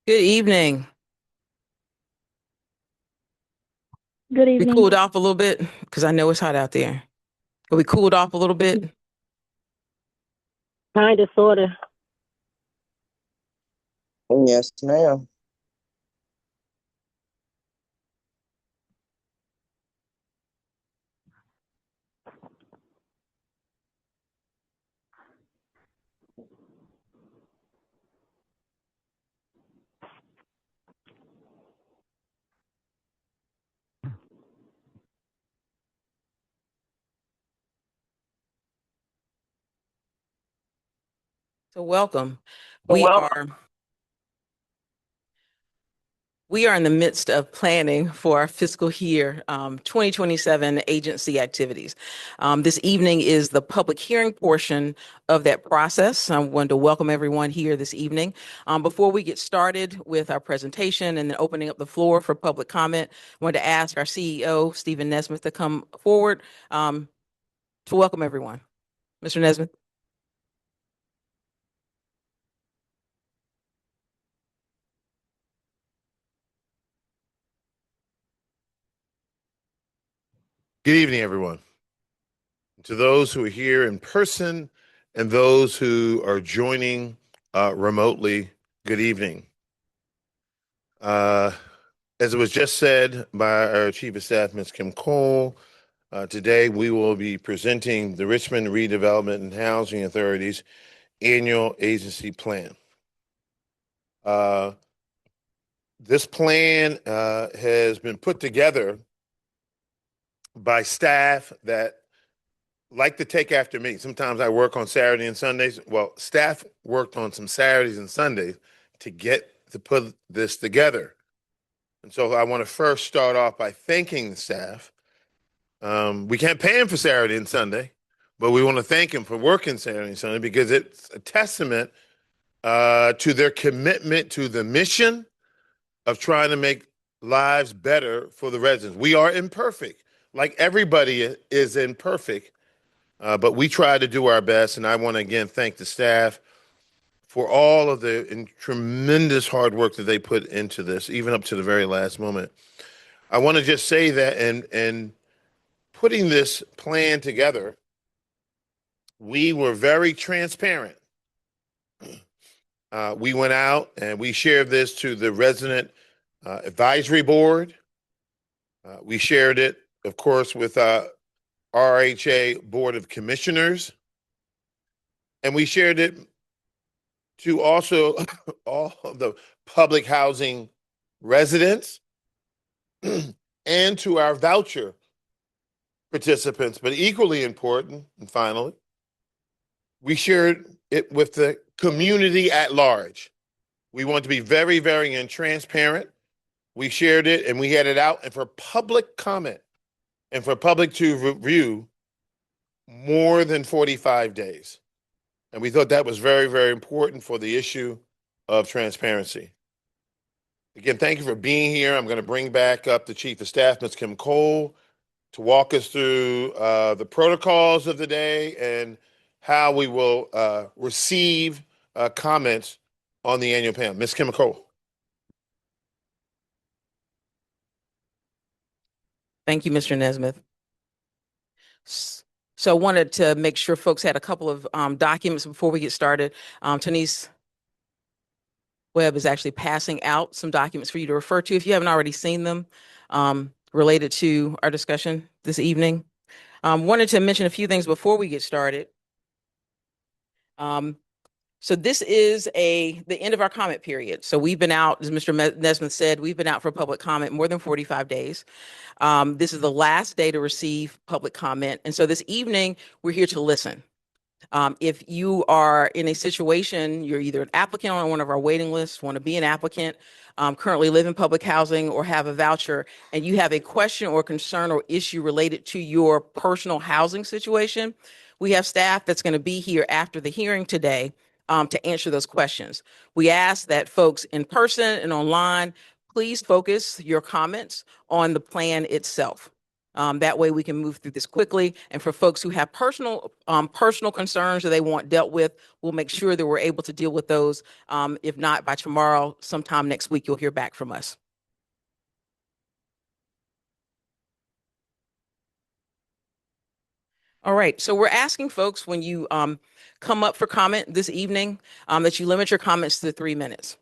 Good evening. Good We evening. cooled off a little bit because I know it's hot out there. We cooled off a little bit. Kind of, sort of. Yes, ma'am. So welcome. Well, We are in the midst of planning for our fiscal year 2027 agency activities. This evening is the public hearing portion of that process. I want to welcome everyone here this evening. Before we get started with our presentation and then opening up the floor for public comment, I want to ask our CEO, Stephen Nesmith, to come forward to welcome everyone. Mr. Nesmith. Good evening, everyone. To those who are here in person and those who are joining remotely, good evening. As it was just said by our Chief of Staff, Ms. Kim Cole, today we will be presenting the Richmond Redevelopment and Housing Authority's annual agency plan. This plan has been put together by staff that like to take after me. Sometimes I work on Saturday and Sundays. Well, staff worked on some Saturdays and Sundays to put this together. And so I want to first start off by thanking the staff. We can't pay them for Saturday and Sunday, but we want to thank them for working Saturday and Sunday because it's a testament to their commitment to the mission of trying to make lives better for the residents. We are imperfect, like everybody is imperfect, but we try to do our best. And I want to again thank the staff for all of the tremendous hard work that they put into this, even up to the very last moment. I want to just say that in putting this plan together, we were very transparent. We went out and we shared this to the resident advisory board. We shared it, of course, with RRHA Board of Commissioners. And we shared it to also all of the public housing residents and to our voucher participants. But equally important, and finally, we shared it with the community at large. We want to be very, very transparent. We shared it and we had it out and for public comment and for public to review more than 45 days. And we thought that was very, very important for the issue of transparency. Again, thank you for being here. I'm going to bring back up the Chief of Staff, Ms. Kim Cole, to walk us through the protocols of the day and how we will receive comments on the annual panel. Ms. Kim Cole. Thank you, Mr. Nesmith. So I wanted to make sure folks had a couple of documents before we get started. Tanise Webb is actually passing out some documents for you to refer to if you haven't already seen them related to our discussion this evening. Wanted to mention a few things before we get started. So this is the end of our comment period. So we've been out, as Mr. Nesmith said, we've been out for public comment more than 45 days. This is the last day to receive public comment. And so this evening, we're here to listen. If you are in a situation, you're either an applicant on one of our waiting lists, want to be an applicant, currently live in public housing or have a voucher, and you have a question or concern or issue related to your personal housing situation, we have staff that's going to be here after the hearing today to answer those questions. We ask that folks in person and online, please focus your comments on the plan itself. That way we can move through this quickly. And for folks who have personal concerns that they want dealt with, we'll make sure that we're able to deal with those. If not by tomorrow, sometime next week, you'll hear back from us. All right, so we're asking folks when you come up for comment this evening that you limit your comments to 3 minutes.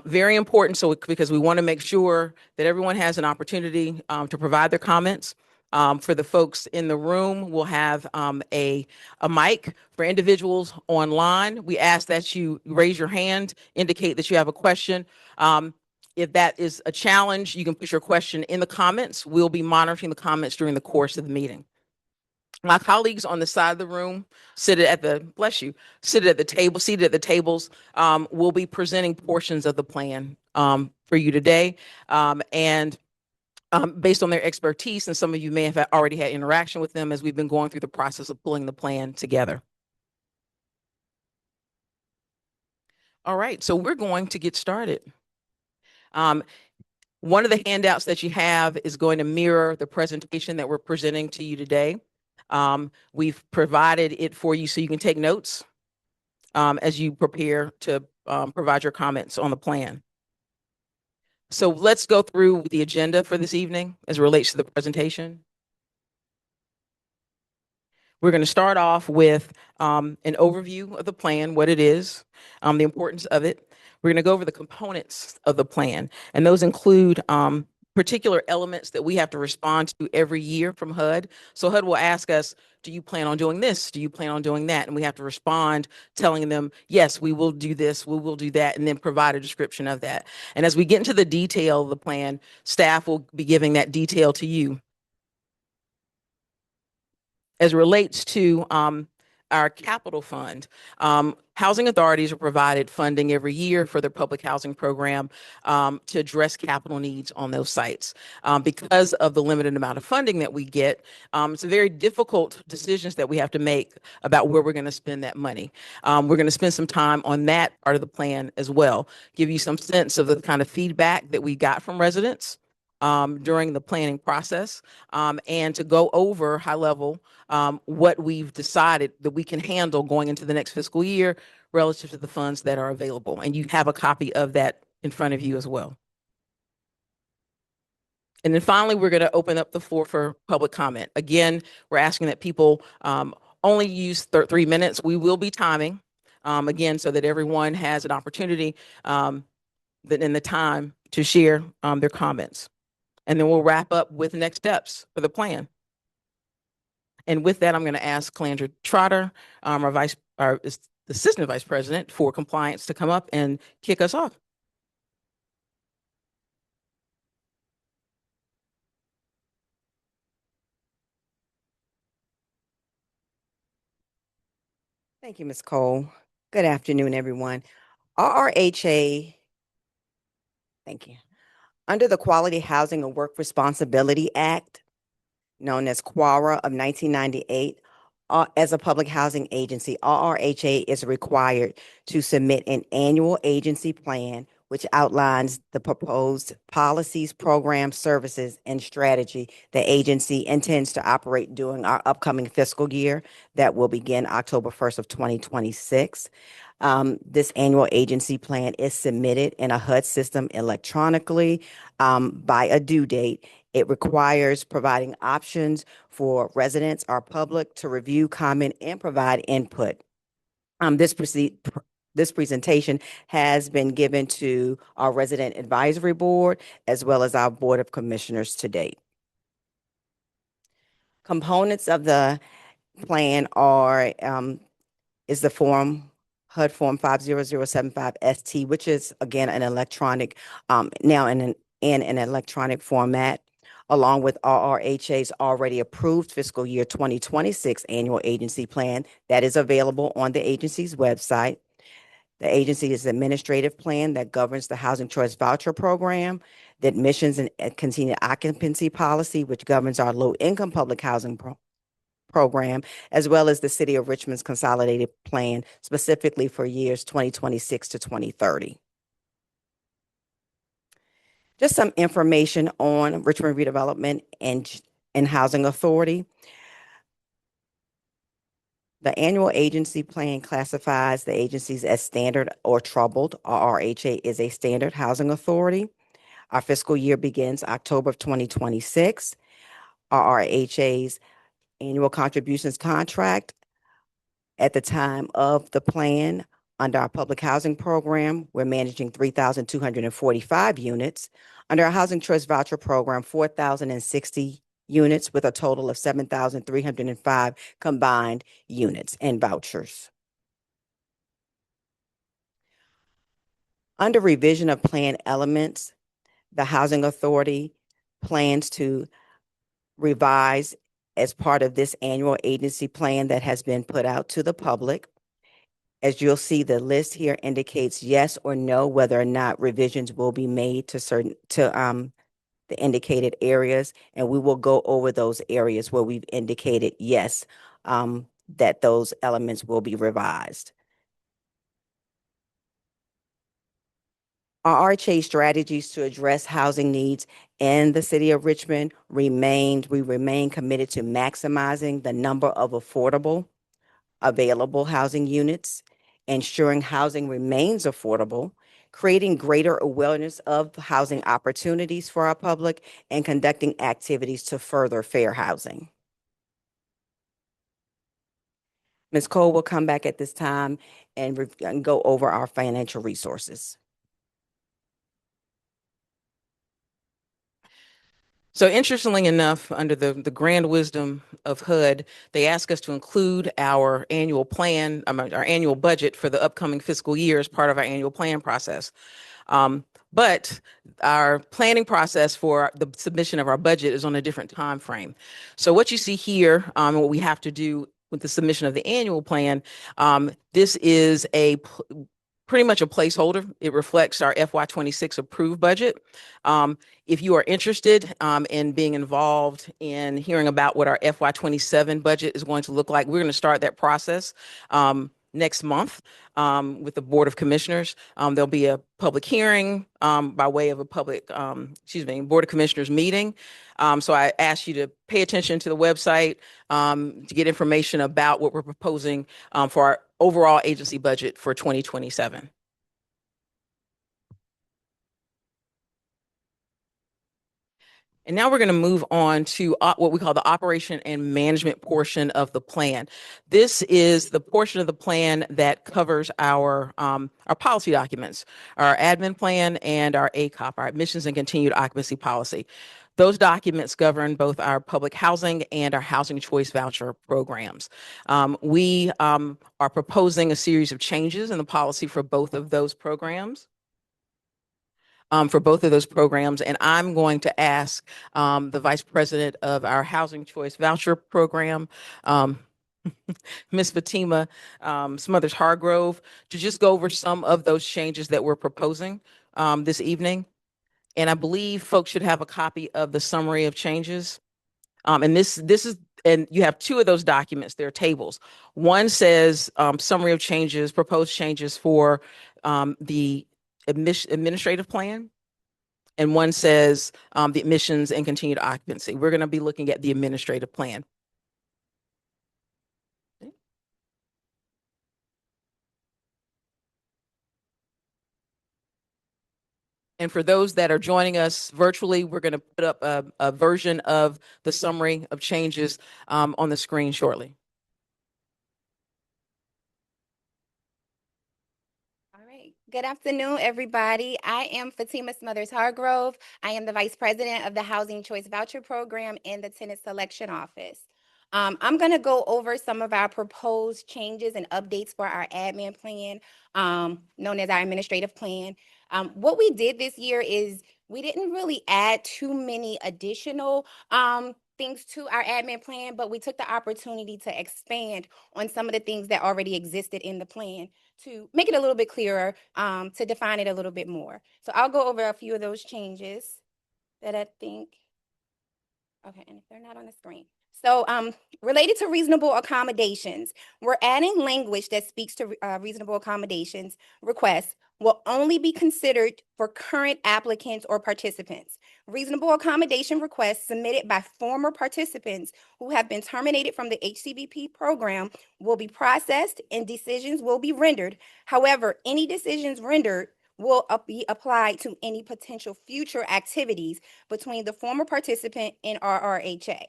Very important, because we want to make sure that everyone has an opportunity to provide their comments. For the folks in the room, we'll have a mic. For individuals online, we ask that you raise your hand, indicate that you have a question. If that is a challenge, you can put your question in the comments. We'll be monitoring the comments during the course of the meeting. My colleagues on the side of the room, seated at the tables, will be presenting portions of the plan for you today. And based on their expertise, and some of you may have already had interaction with them as we've been going through the process of pulling the plan together. All right, so we're going to get started. One of the handouts that you have is going to mirror the presentation that we're presenting to you today. We've provided it for you so you can take notes as you prepare to provide your comments on the plan. So let's go through the agenda for this evening as it relates to the presentation. We're going to start off with an overview of the plan, what it is, the importance of it. We're going to go over the components of the plan, and those include particular elements that we have to respond to every year from HUD. So HUD will ask us, do you plan on doing this? Do you plan on doing that? And we have to respond telling them, yes, we will do this, we will do that, and then provide a description of that. And as we get into the detail of the plan, staff will be giving that detail to you. As it relates to our capital fund, housing authorities are provided funding every year for their public housing program to address capital needs on those sites. Because of the limited amount of funding that we get, it's a very difficult decisions that we have to make about where we're going to spend that money. We're going to spend some time on that part of the plan as well, give you some sense of the kind of feedback that we got from residents during the planning process, and to go over high level what we've decided that we can handle going into the next fiscal year relative to the funds that are available. And you have a copy of that in front of you as well. And then finally, we're going to open up the floor for public comment. Again, we're asking that people only use 3 minutes. We will be timing, again, so that everyone has an opportunity in the time to share their comments. And then we'll wrap up with next steps for the plan. And with that, I'm going to ask Calandra Trotter, our Assistant Vice President for Compliance, to come up and kick us off. Thank you, Ms. Cole. Good afternoon, everyone. RRHA, thank you. Under the Quality Housing and Work Responsibility Act, known as QARA of 1998, as a public housing agency, RRHA is required to submit an annual agency plan which outlines the proposed policies, programs, services, and strategy the agency intends to operate during our upcoming fiscal year that will begin October 1st of 2026. This annual agency plan is submitted in a HUD system electronically by a due date. It requires providing options for residents or public to review, comment, and provide input. This presentation has been given to our Resident Advisory Board as well as our Board of Commissioners to date. Components of the plan are is the form HUD Form 50075 ST, which is again an electronic now in an electronic format. along with RRHA's already approved fiscal year 2026 annual agency plan that is available on the agency's website. The agency's administrative plan that governs the Housing Choice Voucher Program, the admissions and continued occupancy policy, which governs our low-income public housing program, as well as the City of Richmond's consolidated plan specifically for years 2026 to 2030. Just some information on Richmond Redevelopment and Housing Authority. The annual agency plan classifies the agencies as standard or troubled. RRHA is a standard housing authority. Our fiscal year begins October of 2026. RRHA's annual contributions contract at the time of the plan under our public housing program, we're managing 3,245 units. Under our Housing Choice Voucher Program, 4,060 units with a total of 7,305 combined units and vouchers. Under revision of plan elements, the Housing Authority plans to revise as part of this annual agency plan that has been put out to the public. As you'll see, the list here indicates yes or no, whether or not revisions will be made to the indicated areas, and we will go over those areas where we've indicated yes, that those elements will be revised. Our RHA strategies to address housing needs in the City of Richmond we remain committed to maximizing the number of affordable, available housing units, ensuring housing remains affordable, creating greater awareness of housing opportunities for our public, and conducting activities to further fair housing. Ms. Cole will come back at this time and go over our financial resources. So interestingly enough, under the grand wisdom of HUD, they ask us to include our annual plan, our annual budget for the upcoming fiscal year as part of our annual plan process. But our planning process for the submission of our budget is on a different time frame. So what you see here, and what we have to do with the submission of the annual plan, this is pretty much a placeholder. It reflects our FY26 approved budget. If you are interested in being involved in hearing about what our FY27 budget is going to look like, we're going to start that process next month with the Board of Commissioners. There'll be a public hearing by way of a Board of Commissioners meeting. So I ask you to pay attention to the website to get information about what we're proposing for our overall agency budget for 2027. And now we're going to move on to what we call the operation and management portion of the plan. This is the portion of the plan that covers our policy documents, our admin plan and our ACOP, our admissions and continued occupancy policy. Those documents govern both our public housing and our housing choice voucher programs. We are proposing a series of changes in the policy for both of those programs. And I'm going to ask the Vice President of our Housing Choice Voucher Program, Ms. Fatima Smothers Hargrove, to just go over some of those changes that we're proposing this evening. And I believe folks should have a copy of the summary of changes. And this is, and you have two of those documents, they're tables. One says summary of changes, proposed changes for the administrative plan, and one says the admissions and continued occupancy. We're going to be looking at the administrative plan. And for those that are joining us virtually, we're going to put up a version of the summary of changes on the screen shortly. Good afternoon, everybody. I am Fatima Smothers Hargrove. I am the Vice President of the Housing Choice Voucher Program in the Tenant Selection Office. I'm going to go over some of our proposed changes and updates for our admin plan, known as our administrative plan. What we did this year is we didn't really add too many additional things to our admin plan, but we took the opportunity to expand on some of the things that already existed in the plan to make it a little bit clearer, to define it a little bit more. So I'll go over a few of those changes that I think. Okay, and if they're not on the screen. So related to reasonable accommodations, we're adding language that speaks to reasonable accommodations requests will only be considered for current applicants or participants. Reasonable accommodation requests submitted by former participants who have been terminated from the HCBP program will be processed and decisions will be rendered. However, any decisions rendered will be applied to any potential future activities between the former participant and RRHA.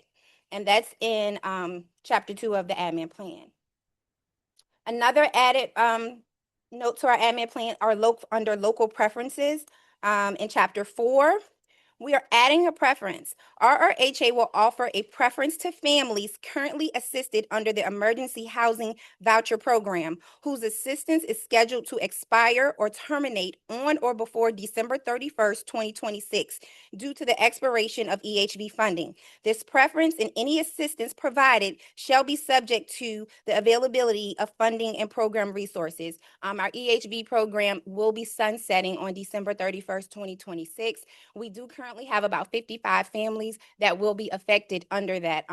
And that's in Chapter 2 of the admin plan. Another added note to our admin plan are under local preferences in Chapter 4. We are adding a preference. RRHA will offer a preference to families currently assisted under the Emergency Housing Voucher Program, whose assistance is scheduled to expire or terminate on or before December 31st, 2026, due to the expiration of EHV funding. This preference and any assistance provided shall be subject to the availability of funding and program resources. Our EHV program will be sunsetting on December 31st, 2026. We do currently have about 55 families that will be affected under that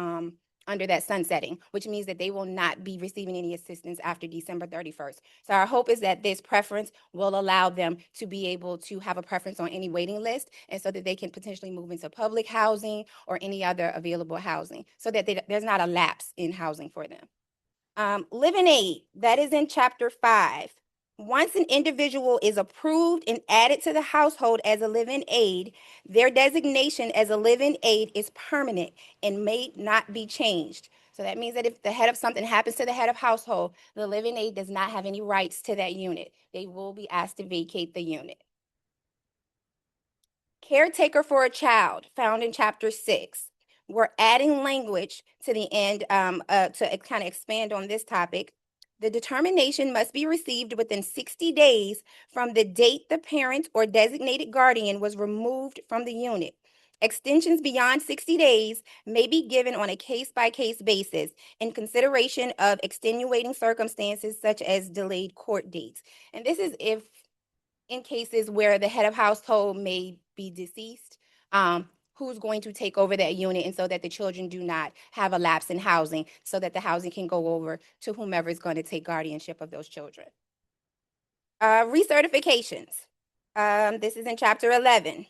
sunsetting, which means that they will not be receiving any assistance after December 31st. So our hope is that this preference will allow them to be able to have a preference on any waiting list, and so that they can potentially move into public housing or any other available housing, so that there's not a lapse in housing for them. Living aid, that is in Chapter 5. Once an individual is approved and added to the household as a living aid, their designation as a living aid is permanent and may not be changed. So that means that if the head of something happens to the head of household, the living aid does not have any rights to that unit. They will be asked to vacate the unit. Caretaker for a child, found in Chapter 6. We're adding language to the end to kind of expand on this topic. The determination must be received within 60 days from the date the parent or designated guardian was removed from the unit. Extensions beyond 60 days may be given on a case-by-case basis in consideration of extenuating circumstances such as delayed court dates. And this is if in cases where the head of household may be deceased, who's going to take over that unit, and so that the children do not have a lapse in housing, so that the housing can go over to whomever is going to take guardianship of those children. Recertifications. This is in Chapter 11.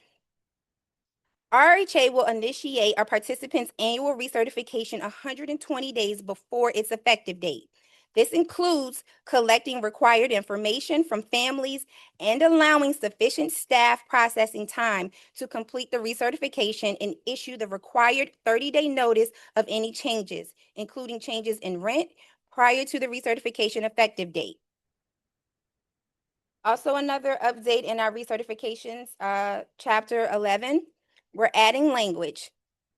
RRHA will initiate a participant's annual recertification 120 days before its effective date. This includes collecting required information from families and allowing sufficient staff processing time to complete the recertification and issue the required 30-day notice of any changes, including changes in rent, prior to the recertification effective date. Also, another update in our recertifications, Chapter 11, we're adding language.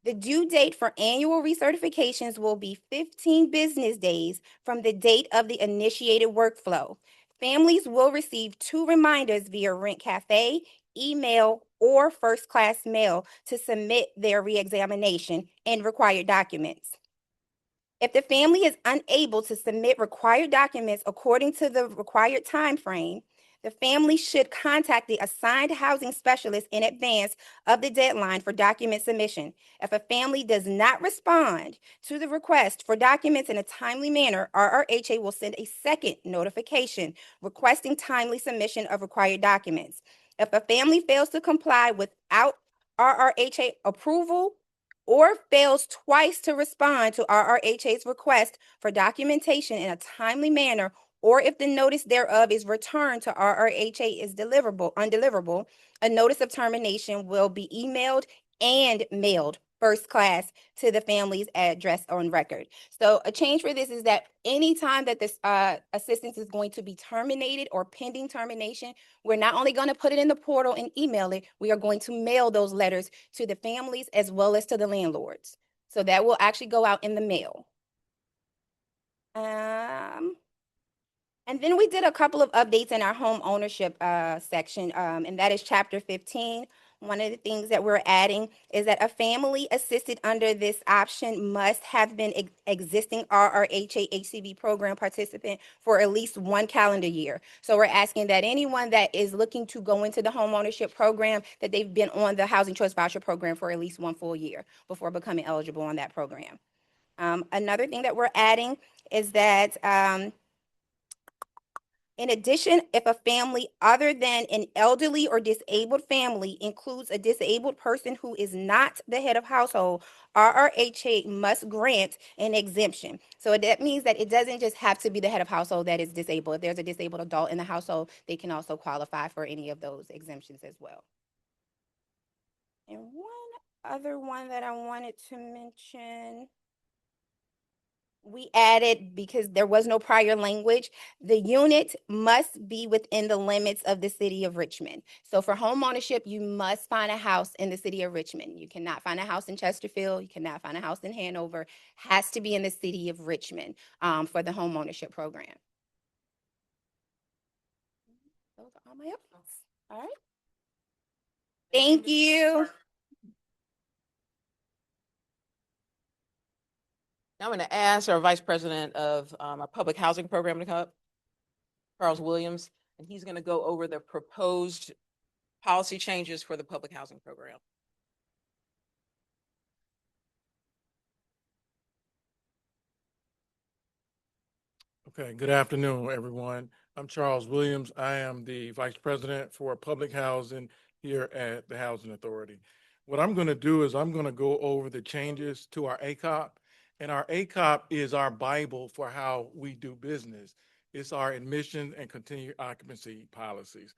The due date for annual recertifications will be 15 business days from the date of the initiated workflow. Families will receive 2 reminders via Rent Cafe, email, or first-class mail to submit their reexamination and required documents. If the family is unable to submit required documents according to the required time frame, the family should contact the assigned housing specialist in advance of the deadline for document submission. If a family does not respond to the request for documents in a timely manner, RRHA will send a second notification requesting timely submission of required documents. If a family fails to comply without RRHA approval, or fails twice to respond to RRHA's request for documentation in a timely manner, or if the notice thereof is returned to RRHA is undeliverable, a notice of termination will be emailed and mailed first class to the family's address on record. So a change for this is that anytime that this assistance is going to be terminated or pending termination, we're not only going to put it in the portal and email it, we are going to mail those letters to the families as well as to the landlords. So that will actually go out in the mail. And And then we did a couple of updates in our home ownership section, and that is chapter 15. One of the things that we're adding is that a family assisted under this option must have been existing RRHA HCB program participant for at least 1 calendar year. So we're asking that anyone that is looking to go into the home ownership program, that they've been on the Housing Choice Voucher Program for at least 1 full year before becoming eligible on that program. Another thing that we're adding is that in addition, if a family other than an elderly or disabled family includes a disabled person who is not the head of household, RRHA must grant an exemption. So that means that it doesn't just have to be the head of household that is disabled. If there's a disabled adult in the household, they can also qualify for any of those exemptions as well. And one other one that I wanted to mention, we added, because there was no prior language, the unit must be within the limits of the city of Richmond. So for home ownership, you must find a house in the city of Richmond. You cannot find a house in Chesterfield. You cannot find a house in Hanover. Has to be in the city of Richmond for the home ownership program. Those are all my updates. All right. Thank you. Now I'm going to ask our Vice President of our Public Housing Program to come up, Charles Williams, and he's going to go over the proposed policy changes for the Public Housing Program. Okay, good afternoon, everyone. I'm Charles Williams. I am the Vice President for Public Housing here at the Housing Authority. What I'm going to do is I'm going to go over the changes to our ACOP. And our ACOP is our Bible for how we do business. It's our admission and continued occupancy policies.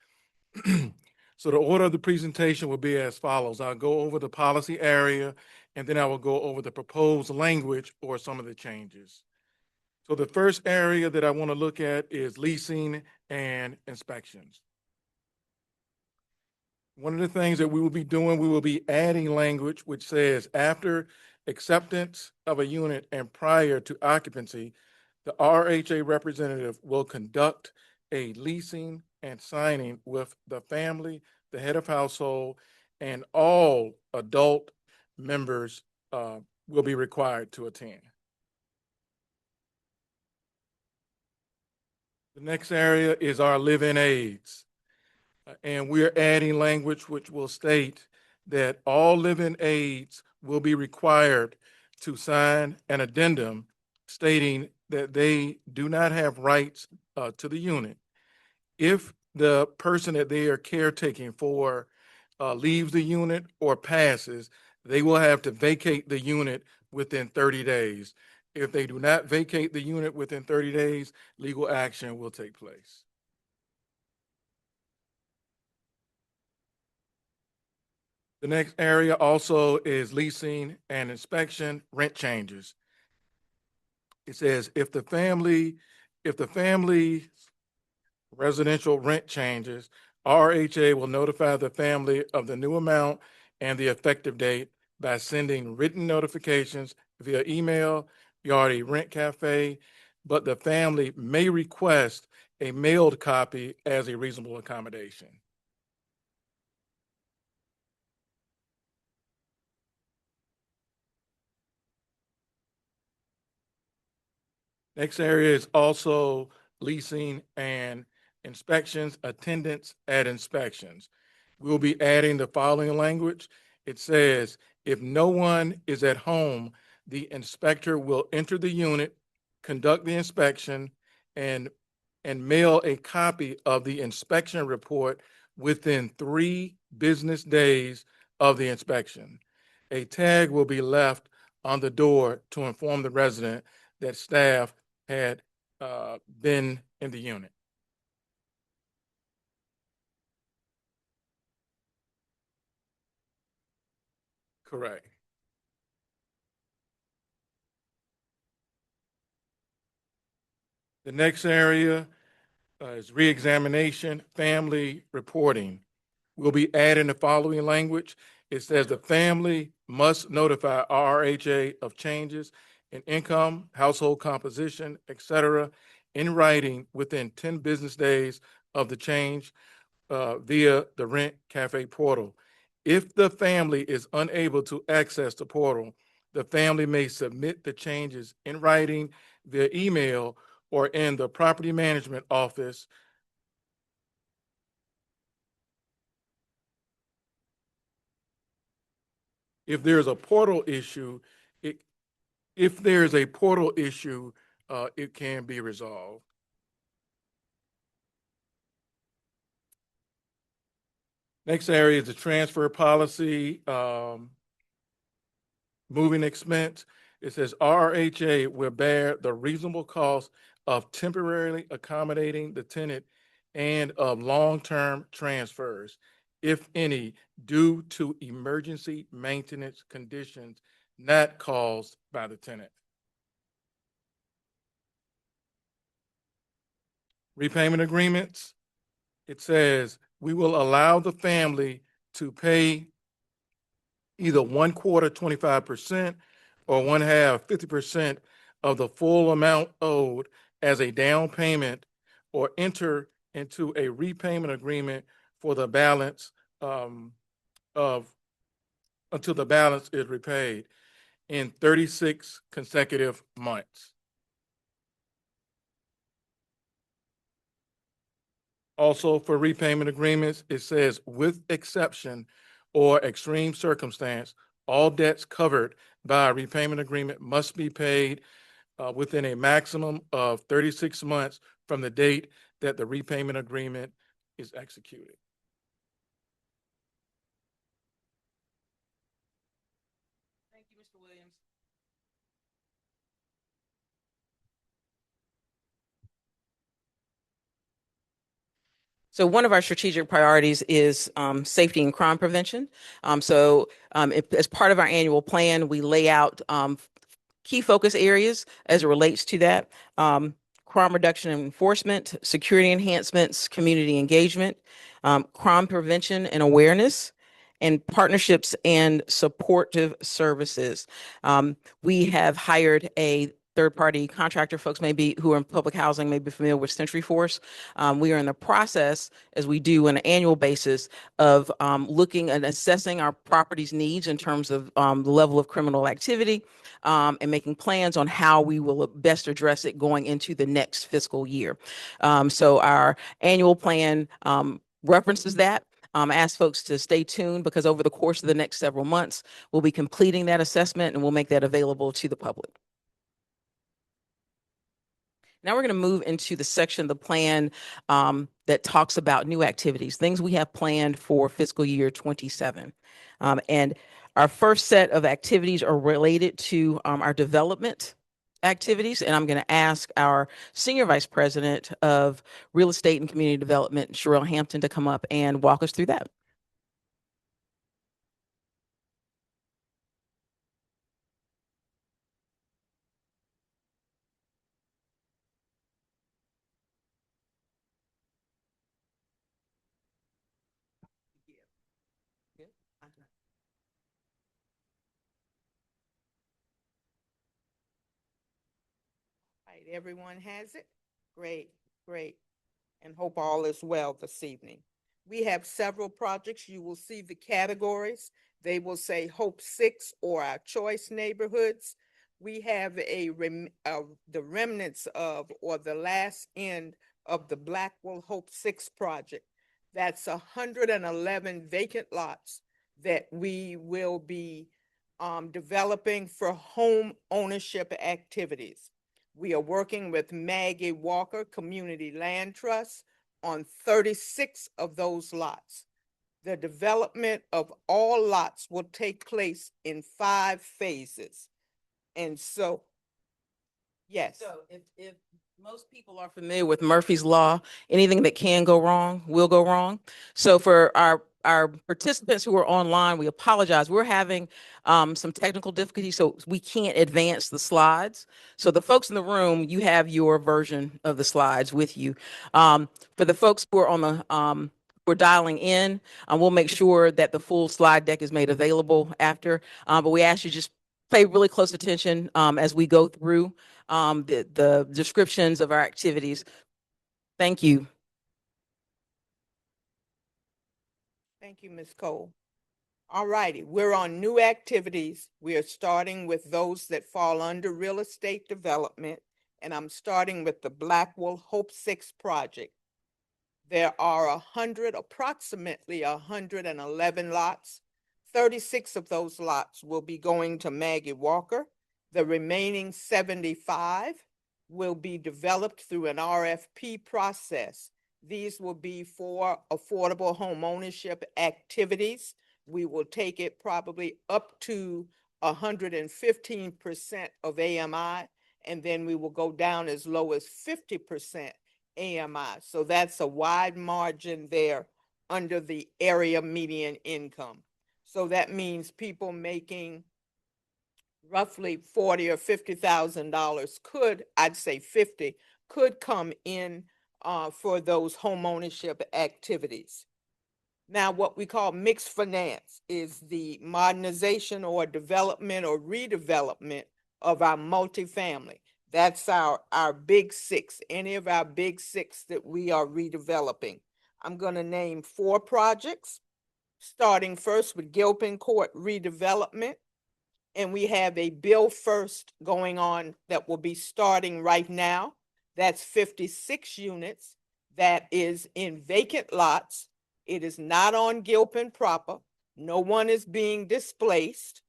So the order of the presentation will be as follows. I'll go over the policy area, and then I will go over the proposed language or some of the changes. So the first area that I want to look at is leasing and inspections. One of the things that we will be doing, we will be adding language which says after acceptance of a unit and prior to occupancy, the RHA representative will conduct a leasing and signing with the family, the head of household, and all adult members will be required to attend. The next area is our live-in aids. And we're adding language which will state that all live-in aids will be required to sign an addendum stating that they do not have rights to the unit. If the person that they are caretaking for leaves the unit or passes, they will have to vacate the unit within 30 days. If they do not vacate the unit within 30 days, legal action will take place. The next area also is leasing and inspection, rent changes. It says if the family residential rent changes, RHA will notify the family of the new amount and the effective date by sending written notifications via email, Yardi Rent Cafe, but the family may request a mailed copy as a reasonable accommodation. Next area is also leasing and inspections, attendance at inspections. We'll be adding the following language. It says, if no one is at home, the inspector will enter the unit, conduct the inspection, and mail a copy of the inspection report within 3 business days of the inspection. A tag will be left on the door to inform the resident that staff had been in the unit. Correct. The next area is reexamination, family reporting. We'll be adding the following language. It says the family must notify RRHA of changes in income, household composition, etc., in writing within 10 business days of the change via the Rent Cafe portal. If the family is unable to access the portal, the family may submit the changes in writing via email or in the property management office. If there's a portal issue, it can be resolved. Next area is the transfer policy, moving expense. It says RRHA will bear the reasonable cost of temporarily accommodating the tenant and of long-term transfers, if any, due to emergency maintenance conditions not caused by the tenant. Repayment agreements. It says we will allow the family to pay either 1/4 25% or 1/2 50% of the full amount owed as a down payment, or enter into a repayment agreement for the balance of until the balance is repaid in 36 consecutive months. Also, for repayment agreements, it says with exception or extreme circumstance, all debts covered by a repayment agreement must be paid within a maximum of 36 months from the date that the repayment agreement is executed. Thank you, Mr. Williams. So one of our strategic priorities is safety and crime prevention. As part of our annual plan, we lay out key focus areas as it relates to that. Crime reduction and enforcement, security enhancements, community engagement, crime prevention and awareness, and partnerships and supportive services. We have hired a third-party contractor. Folks who are in public housing may be familiar with Century Force. We are in the process, as we do on an annual basis, of looking and assessing our property's needs in terms of the level of criminal activity, and making plans on how we will best address it going into the next fiscal year. So our annual plan references that. Ask folks to stay tuned, because over the course of the next several months, we'll be completing that assessment and we'll make that available to the public. Now we're going to move into the section of the plan that talks about new activities, things we have planned for fiscal year 27. And our first set of activities are related to our development activities. And I'm going to ask our Senior Vice President of Real Estate and Community Development, Sherelle Hampton, to come up and walk us through that. Right, everyone has it? Great, great. And hope all is well this evening. We have several projects. You will see the categories. They will say Hope 6 or our choice neighborhoods. We have the remnants of, or the last end of the Blackwell Hope 6 project. That's 111 vacant lots that we will be developing for home ownership activities. We are working with Maggie Walker Community Land Trust on 36 of those lots. The development of all lots will take place in 5 phases. And so, yes. So if most people are familiar with Murphy's Law, anything that can go wrong will go wrong. So for our participants who are online, we apologize. We're having some technical difficulties, so we can't advance the slides. So the folks in the room, you have your version of the slides with you. For the folks who are on the we're dialing in, we'll make sure that the full slide deck is made available after. But we ask you just pay really close attention as we go through the descriptions of our activities. Thank you. Thank you, Ms. Cole. All righty, we're on new activities. We are starting with those that fall under real estate development, and I'm starting with the Blackwell Hope 6 project. There are approximately 111 lots. 36 of those lots will be going to Maggie Walker. The remaining 75 will be developed through an RFP process. These will be for affordable home ownership activities. We will take it probably up to 115% of AMI, and then we will go down as low as 50% AMI. So that's a wide margin there under the area median income. So that means people making roughly $40,000 or $50,000 could, I'd say 50, could come in for those home ownership activities. Now, what we call mixed finance is the modernization or development or redevelopment of our multifamily. That's our big six, any of our big six that we are redeveloping. I'm going to name 4 projects, starting first with Gilpin Court redevelopment. And we have a bill first going on that will be starting right now. That's 56 units. That is in vacant lots. It is not on Gilpin proper. No one is being displaced.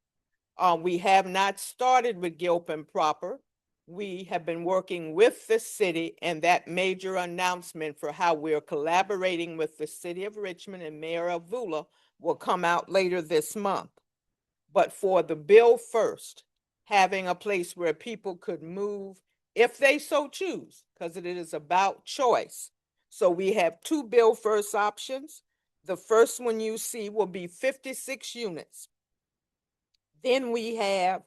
We have not started with Gilpin proper. We have been working with the city, and that major announcement for how we're collaborating with the city of Richmond and Mayor Avula will come out later this month. But for the bill first, having a place where people could move if they so choose, because it is about choice. So we have 2 bill first options. The first one you see will be 56 units. Then we have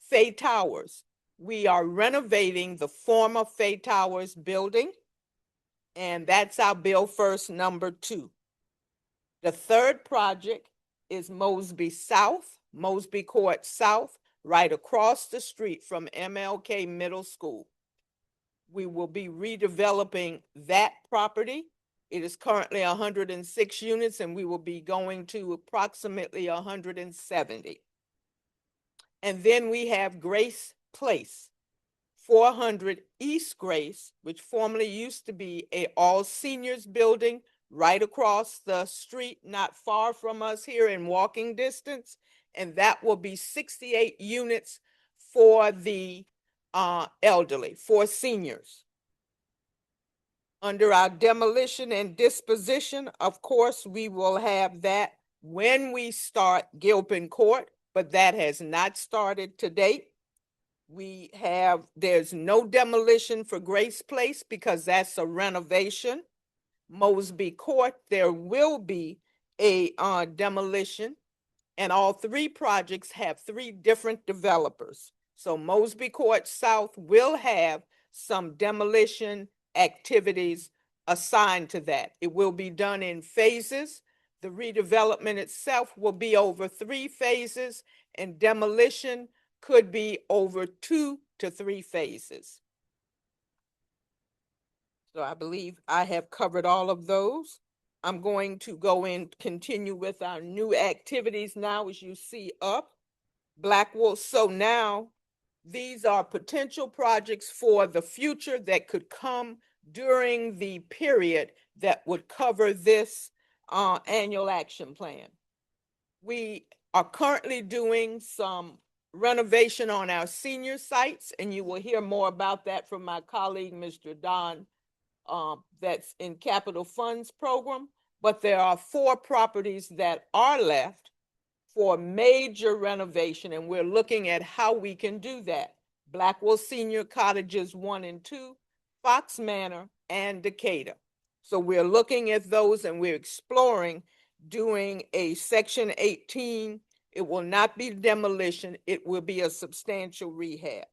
Fay Towers. We are renovating the former Fay Towers building, and that's our bill first number 2. The third project is Mosby South, Mosby Court South, right across the street from MLK Middle School. We will be redeveloping that property. It is currently 106 units, and we will be going to approximately 170. And then we have Grace Place, 400 East Grace, which formerly used to be a all seniors building right across the street, not far from us here in walking distance. And that will be 68 units for the elderly, for seniors. Under our demolition and disposition, of course, we will have that when we start Gilpin Court, but that has not started to date. There's no demolition for Grace Place because that's a renovation. Mosby Court, there will be a demolition, and all 3 projects have 3 different developers. So Mosby Court South will have some demolition activities assigned to that. It will be done in phases. The redevelopment itself will be over 3 phases, and demolition could be over 2 to 3 phases. So I believe I have covered all of those. I'm going to go and continue with our new activities now, as you see up. Blackwell. So now these are potential projects for the future that could come during the period that would cover this annual action plan. We are currently doing some renovation on our senior sites, and you will hear more about that from my colleague, Mr. Don, that's in Capital Funds Program. But there are 4 properties that are left for major renovation, and we're looking at how we can do that. Blackwell Senior Cottages 1 and 2, Fox Manor, and Decatur. So we're looking at those, and we're exploring doing a Section 18. It will not be demolition. It will be a substantial rehab.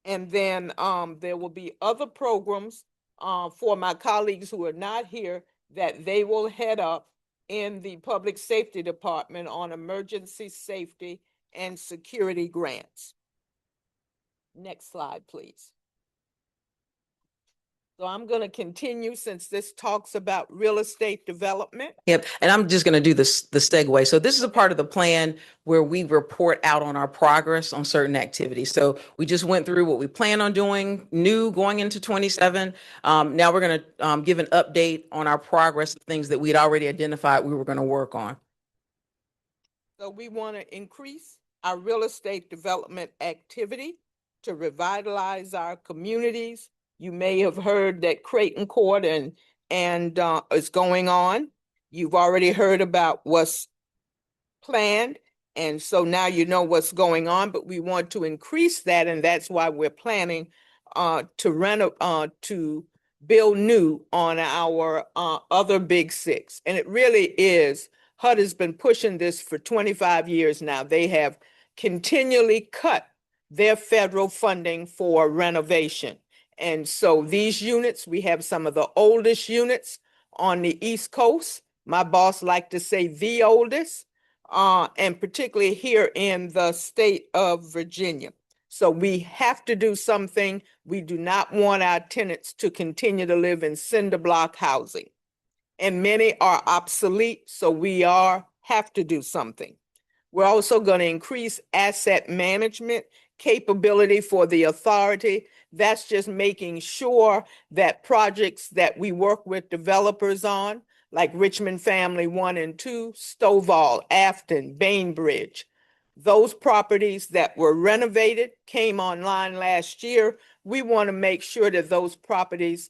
And then there will be other programs for my colleagues who are not here that they will head up in the Public Safety Department on emergency safety and security grants. Next slide, please. So I'm going to continue since this talks about real estate development. Yep. And I'm just going to do this, the segue. So this is a part of the plan where we report out on our progress on certain activities. So we just went through what we plan on doing new going into 27. Now we're going to give an update on our progress of things that we'd already identified we were going to work on. So we want to increase our real estate development activity to revitalize our communities. You may have heard that Creighton Court and is going on. You've already heard about what's planned. And so now you know what's going on, but we want to increase that. And that's why we're planning to build new on our other big six. And it really is, HUD has been pushing this for 25 years now. They have continually cut their federal funding for renovation. And so these units, we have some of the oldest units on the East Coast. My boss liked to say the oldest, and particularly here in the state of Virginia. So we have to do something. We do not want our tenants to continue to live in cinder block housing. And many are obsolete, so we have to do something. We're also going to increase asset management capability for the authority. That's just making sure that projects that we work with developers on, like Richmond Family 1 and 2, Stovall, Afton, Bainbridge, those properties that were renovated, came online last year. We want to make sure that those properties,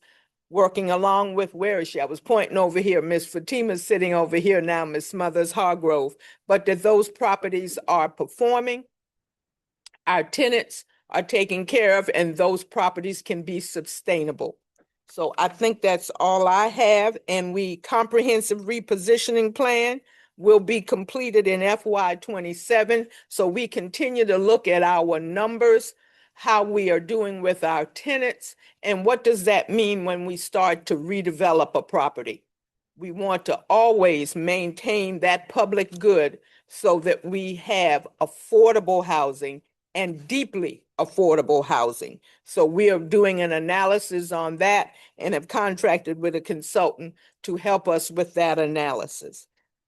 working along with, where is she? I was pointing over here. Miss Fatima's sitting over here now, Miss Smothers Hargrove, but that those properties are performing, our tenants are taken care of, and those properties can be sustainable. So I think that's all I have. And comprehensive repositioning plan will be completed in FY 27. So we continue to look at our numbers, how we are doing with our tenants, and what does that mean when we start to redevelop a property. We want to always maintain that public good so that we have affordable housing and deeply affordable housing. So we are doing an analysis on that and have contracted with a consultant to help us with that analysis.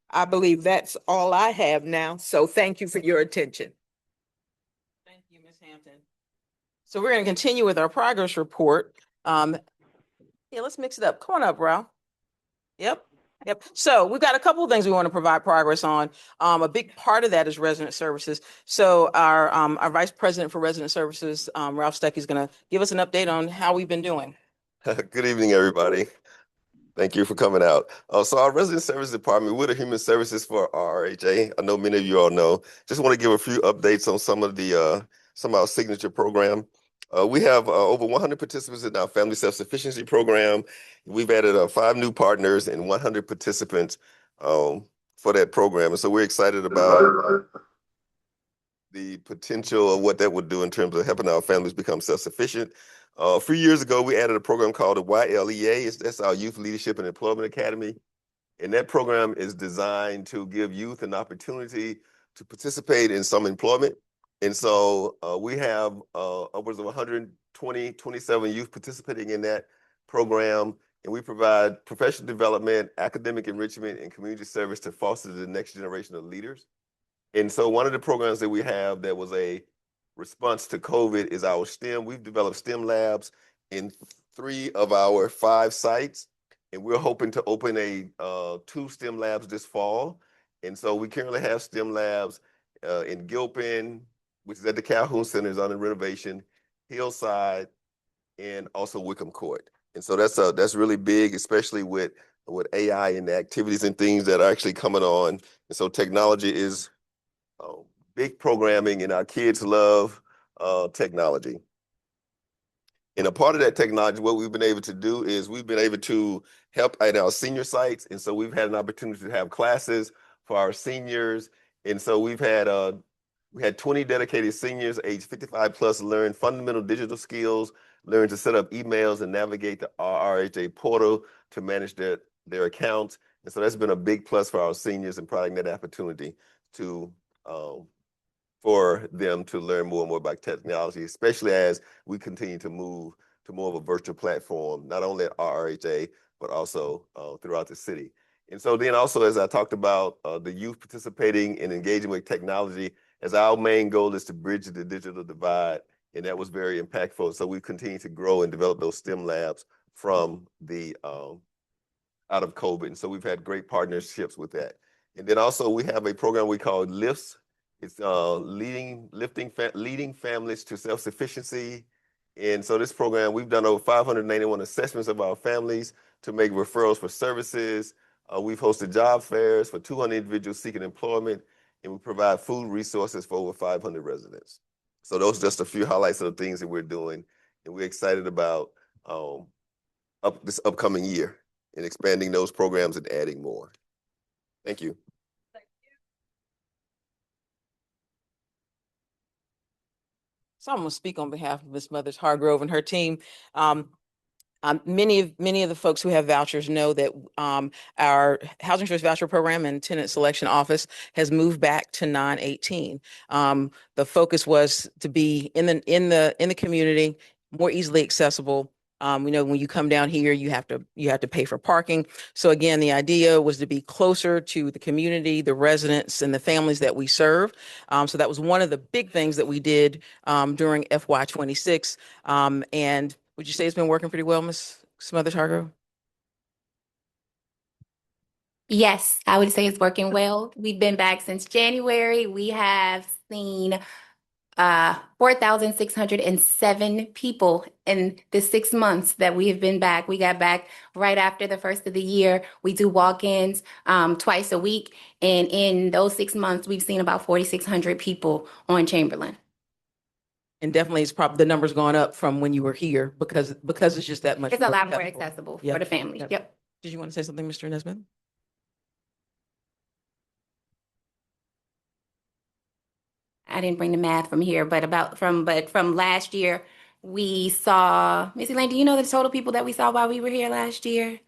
I believe that's all I have now. So thank you for your attention. Thank you, Ms. Hampton. So we're going to continue with our progress report. Yeah, let's mix it up. Come on up, Ralph. Yep. So we've got a couple of things we want to provide progress on. A big part of that is resident services. So our Vice President for Resident Services, Ralph Steck, is going to give us an update on how we've been doing. Good evening, everybody. Thank you for coming out. So our Resident Services Department, we're the Human Services for RRHA. I know many of you all know. Just want to give a few updates on some of our signature program. We have over 100 participants in our Family Self-Sufficiency Program. We've added 5 new partners and 100 participants for that program. And so we're excited about the potential of what that would do in terms of helping our families become self-sufficient. A few years ago, we added a program called the YLEA. That's our Youth Leadership and Employment Academy. And that program is designed to give youth an opportunity to participate in some employment. And so we have upwards of 27 youth participating in that program. And we provide professional development, academic enrichment, and community service to foster the next generation of leaders. And so one of the programs that we have that was a response to COVID is our STEM. We've developed STEM labs in 3 of our 5 sites. And we're hoping to open 2 STEM labs this fall. And so we currently have STEM labs in Gilpin, which is at the Calhoun Center, is under renovation, Hillside, and also Wickham Court. And so that's really big, especially with AI and the activities and things that are actually coming on. And so technology is big programming, and our kids love technology. And a part of that technology, what we've been able to do is we've been able to help at our senior sites. And so we've had an opportunity to have classes for our seniors. And so we had 20 dedicated seniors age 55 plus learn fundamental digital skills, learn to set up emails and navigate the RRHA portal to manage their accounts. And so that's been a big plus for our seniors and providing that opportunity for them to learn more and more about technology, especially as we continue to move to more of a virtual platform, not only at RRHA, but also throughout the city. And so then also, as I talked about, the youth participating and engaging with technology, as our main goal is to bridge the digital divide, and that was very impactful. So we continue to grow and develop those STEM labs from the out of COVID. And so we've had great partnerships with that. And then also we have a program we call LIFTS. It's leading families to self-sufficiency. And so this program, we've done over 591 assessments of our families to make referrals for services. We've hosted job fairs for 200 individuals seeking employment, and we provide food resources for over 500 residents. So those are just a few highlights of the things that we're doing, and we're excited about this upcoming year and expanding those programs and adding more. Thank you. So I'm going to speak on behalf of Ms. Mothers Hargrove and her team. Many of the folks who have vouchers know that our Housing Choice Voucher Program and Tenant Selection Office has moved back to 9/18. The focus was to be in the community, more easily accessible. We know when you come down here, you have to pay for parking. So again, the idea was to be closer to the community, the residents, and the families that we serve. So that was one of the big things that we did during FY26. And would you say it's been working pretty well, Ms. Smothers Hargrove? Yes, I would say it's working well. We've been back since January. We have seen 4,607 people in the 6 months that we have been back. We got back right after the first of the year. We do walk-ins twice a week. And in those 6 months, we've seen about 4,600 people on Chamberlain. And definitely it's probably the number's gone up from when you were here because it's just that much. It's a lot more accessible for the family. Yep. Did you want to say something, Mr. Nesbitt? I didn't bring the math from here, but from last year, we saw, Missy Lane, do you know the total people that we saw while we were here last year?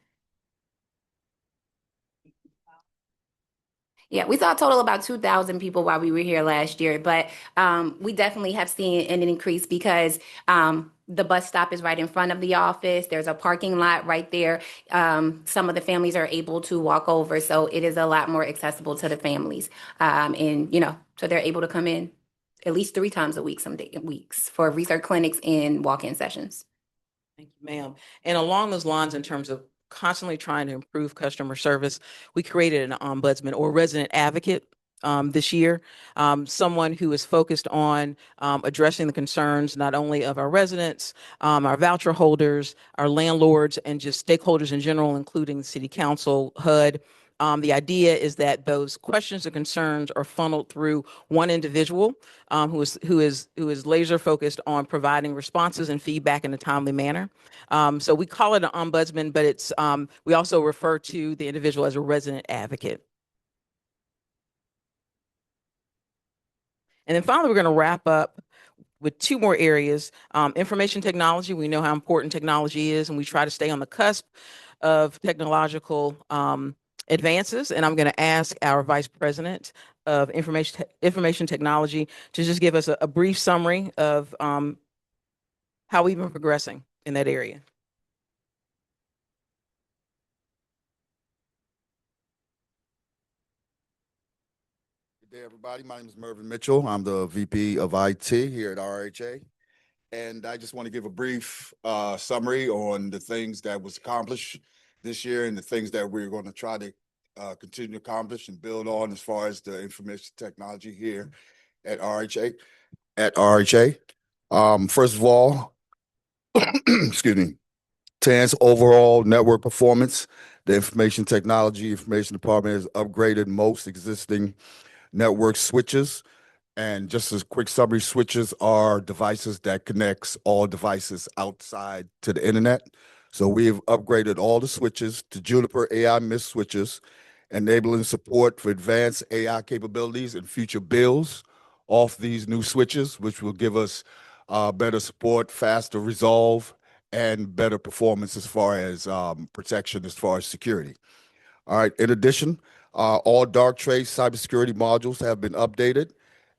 Yeah, we saw a total about 2,000 people while we were here last year, but we definitely have seen an increase because the bus stop is right in front of the office. There's a parking lot right there. Some of the families are able to walk over, so it is a lot more accessible to the families. And, so they're able to come in at least 3 times a week, some weeks, for research clinics and walk-in sessions. Thank you, ma'am. And along those lines, in terms of constantly trying to improve customer service, we created an ombudsman or resident advocate this year, someone who is focused on addressing the concerns not only of our residents, our voucher holders, our landlords, and just stakeholders in general, including the city council, HUD. The idea is that those questions and concerns are funneled through one individual who is laser focused on providing responses and feedback in a timely manner. So we call it an ombudsman, but it's we also refer to the individual as a resident advocate. And then finally, we're going to wrap up with 2 more areas. Information technology. We know how important technology is, and we try to stay on the cusp of technological advances. And I'm going to ask our Vice President of Information Technology to just give us a brief summary of how we've been progressing in that area. Good day, everybody. My name is Mervyn Mitchell. I'm the VP of IT here at RRHA. And I just want to give a brief summary on the things that was accomplished this year and the things that we're going to try to continue to accomplish and build on as far as the information technology here at RRHA. First of all, excuse me, to enhance overall network performance, the information department has upgraded most existing network switches. And just as a quick summary, switches are devices that connects all devices outside to the internet. So we've upgraded all the switches to Juniper AI Mist switches, enabling support for advanced AI capabilities and future builds off these new switches, which will give us better support, faster resolve, and better performance as far as protection, as far as security. All right. In addition, all dark trace cybersecurity modules have been updated,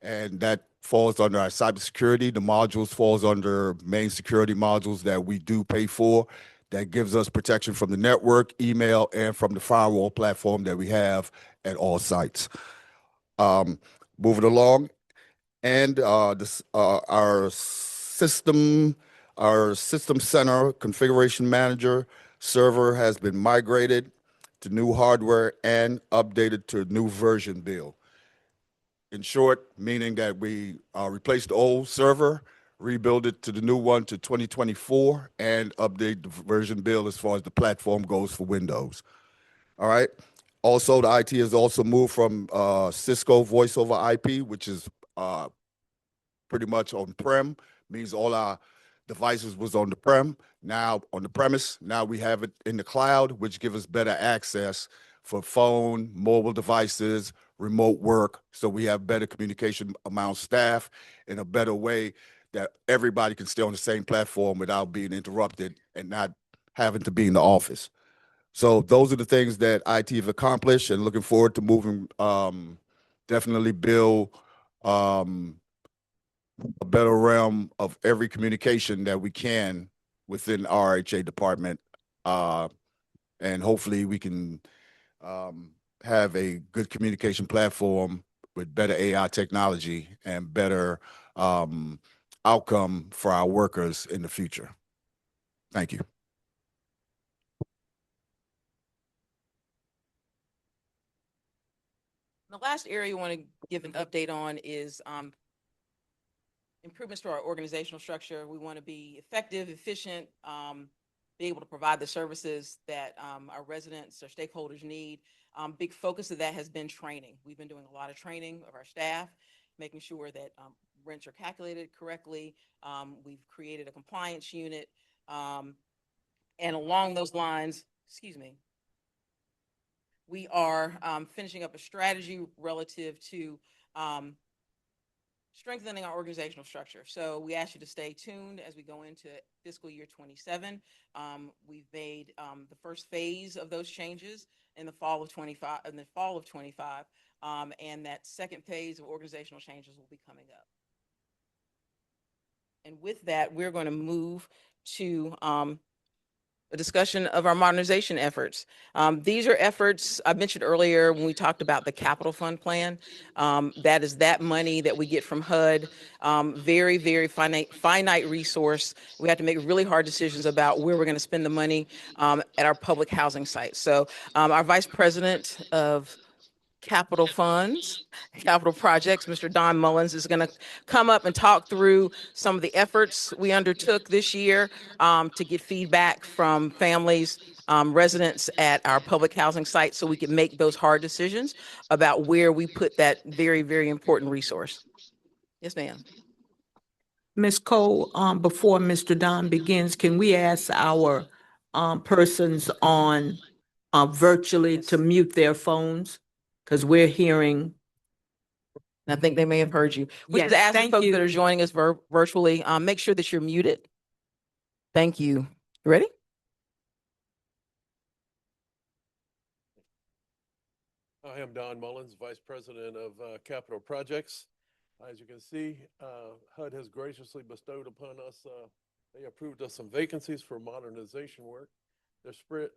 and that falls under our cybersecurity. The modules falls under main security modules that we do pay for. That gives us protection from the network, email, and from the firewall platform that we have at all sites. Moving along, and our system center configuration manager server has been migrated to new hardware and updated to new version build. In short, meaning that we replaced the old server, rebuild it to the new one to 2024, and update the version build as far as the platform goes for Windows. All right. Also, the IT has also moved from Cisco voice over IP, which is pretty much on-prem, means all our devices was on the premise. Now we have it in the cloud, which gives us better access for phone, mobile devices, remote work. So we have better communication among staff in a better way that everybody can stay on the same platform without being interrupted and not having to be in the office. So those are the things that IT have accomplished, and looking forward to moving, definitely build a better realm of every communication that we can within RRHA department. And hopefully we can have a good communication platform with better AI technology and better outcome for our workers in the future. Thank you. The last area we want to give an update on is improvements to our organizational structure. We want to be effective, efficient, be able to provide the services that our residents or stakeholders need. Big focus of that has been training. We've been doing a lot of training of our staff, making sure that rents are calculated correctly. We've created a compliance unit. And along those lines, we are finishing up a strategy relative to strengthening our organizational structure. So we ask you to stay tuned as we go into fiscal year 27. We've made the first phase of those changes in the fall of 25, and that second phase of organizational changes will be coming up. And with that, we're going to move to a discussion of our modernization efforts. These are efforts I mentioned earlier when we talked about the capital fund plan. That is that money that we get from HUD. Very, very finite resource. We have to make really hard decisions about where we're going to spend the money at our public housing sites. So our Vice President of Capital Funds, Capital Projects, Mr. Don Mullins, is going to come up and talk through some of the efforts we undertook this year to get feedback from families, residents at our public housing sites, so we can make those hard decisions about where we put that very, very important resource. Yes, ma'am. Ms. Cole, before Mr. Don begins, can we ask our persons on virtually to mute their phones? Because we're hearing. I think they may have heard you. We just ask the folks that are joining us virtually, make sure that you're muted. Thank you. You ready? I am Don Mullins, Vice President of Capital Projects. As you can see, HUD has graciously bestowed upon us, they approved us some vacancies for modernization work. They're spread,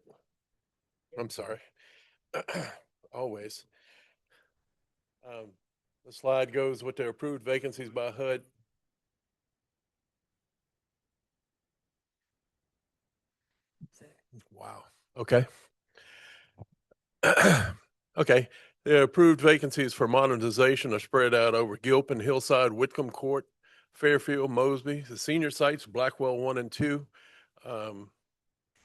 I'm sorry, always. The slide goes with their approved vacancies by HUD. Wow. Okay. Okay. The approved vacancies for modernization are spread out over Gilpin, Hillside, Whitcomb Court, Fairfield, Mosby, the senior sites, Blackwell 1 and 2,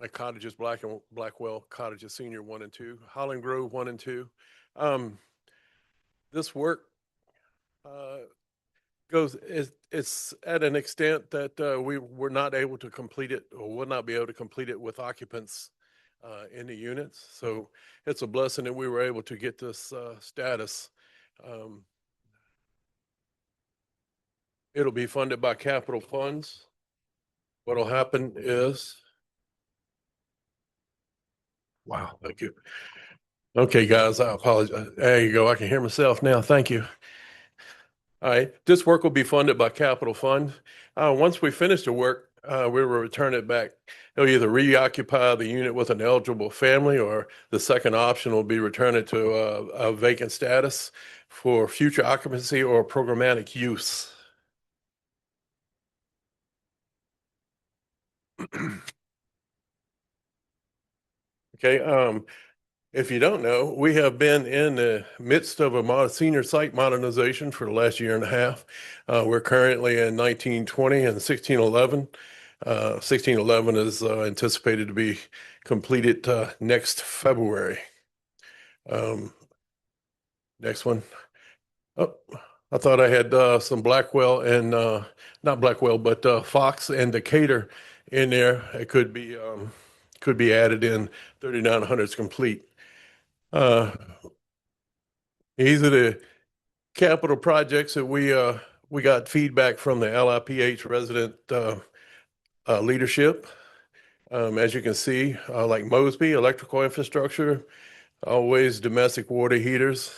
like Cottages, Blackwell, Cottages Senior 1 and 2, Holland Grove 1 and 2. This work it's at an extent that we were not able to complete it, or will not be able to complete it with occupants in the units. So it's a blessing that we were able to get this status. It'll be funded by capital funds. What'll happen is, wow, thank you. Okay, guys, I apologize. There you go. I can hear myself now. Thank you. All right, this work will be funded by capital fund. Once we finish the work, we will return it back. It'll either reoccupy the unit with an eligible family, or the second option will be return it to a vacant status for future occupancy or programmatic use. Okay, if you don't know, we have been in the midst of a senior site modernization for the last year and a half. We're currently in 1920 and 1611. 1611 is anticipated to be completed next February. Next one. Oh, I thought I had some Blackwell and not Blackwell, but Fox and Decatur in there. It could be added in. 3900 is complete. These are the capital projects that we got feedback from the LIPH resident leadership. As you can see, like Mosby, electrical infrastructure, always domestic water heaters.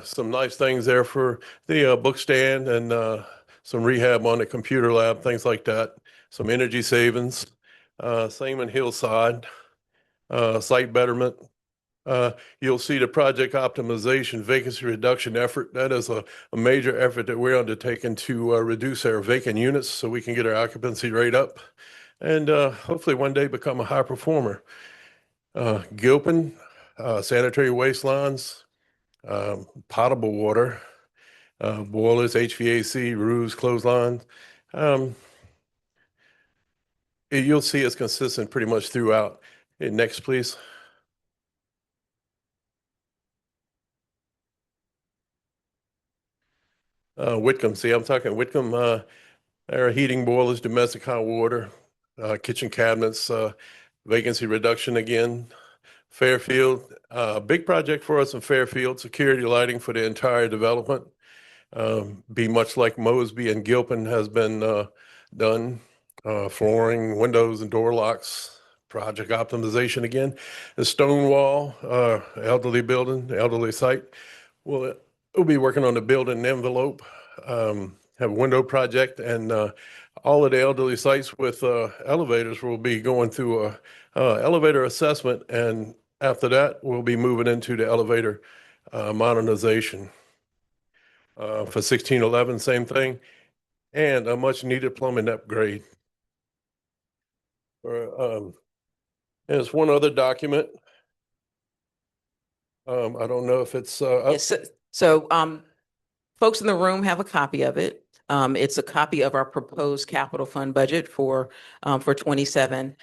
Some nice things there for the book stand and some rehab on the computer lab, things like that. Some energy savings. Same in Hillside, site betterment. You'll see the project optimization vacancy reduction effort. That is a major effort that we're undertaking to reduce our vacant units so we can get our occupancy rate up and hopefully one day become a high performer. Gilpin, sanitary waste lines, potable water, boilers, HVAC, roofs, clotheslines. You'll see it's consistent pretty much throughout. Next, please. Whitcomb, see, I'm talking Whitcomb, our heating boilers, domestic hot water, kitchen cabinets, vacancy reduction again. Fairfield, big project for us in Fairfield, security lighting for the entire development. Be much like Mosby and Gilpin has been done. Flooring, windows and door locks, project optimization again. The Stonewall, elderly building, elderly site. We'll be working on the building envelope, have a window project, and all of the elderly sites with elevators will be going through a elevator assessment, and after that, we'll be moving into the elevator modernization. For 1611, same thing, and a much needed plumbing upgrade. There's one other document. I don't know if it's up. Yes, so folks in the room have a copy of it. It's a copy of our proposed capital fund budget for 27.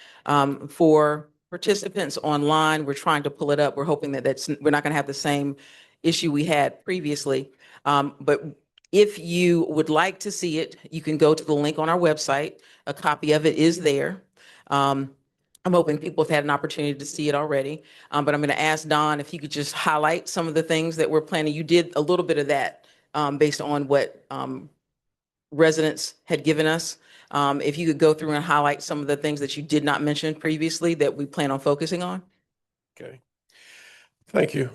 For participants online, we're trying to pull it up. We're hoping that we're not going to have the same issue we had previously. But if you would like to see it, you can go to the link on our website. A copy of it is there. I'm hoping people have had an opportunity to see it already, but I'm going to ask Don if he could just highlight some of the things that we're planning. You did a little bit of that based on what residents had given us. If you could go through and highlight some of the things that you did not mention previously that we plan on focusing on. Okay. Thank you.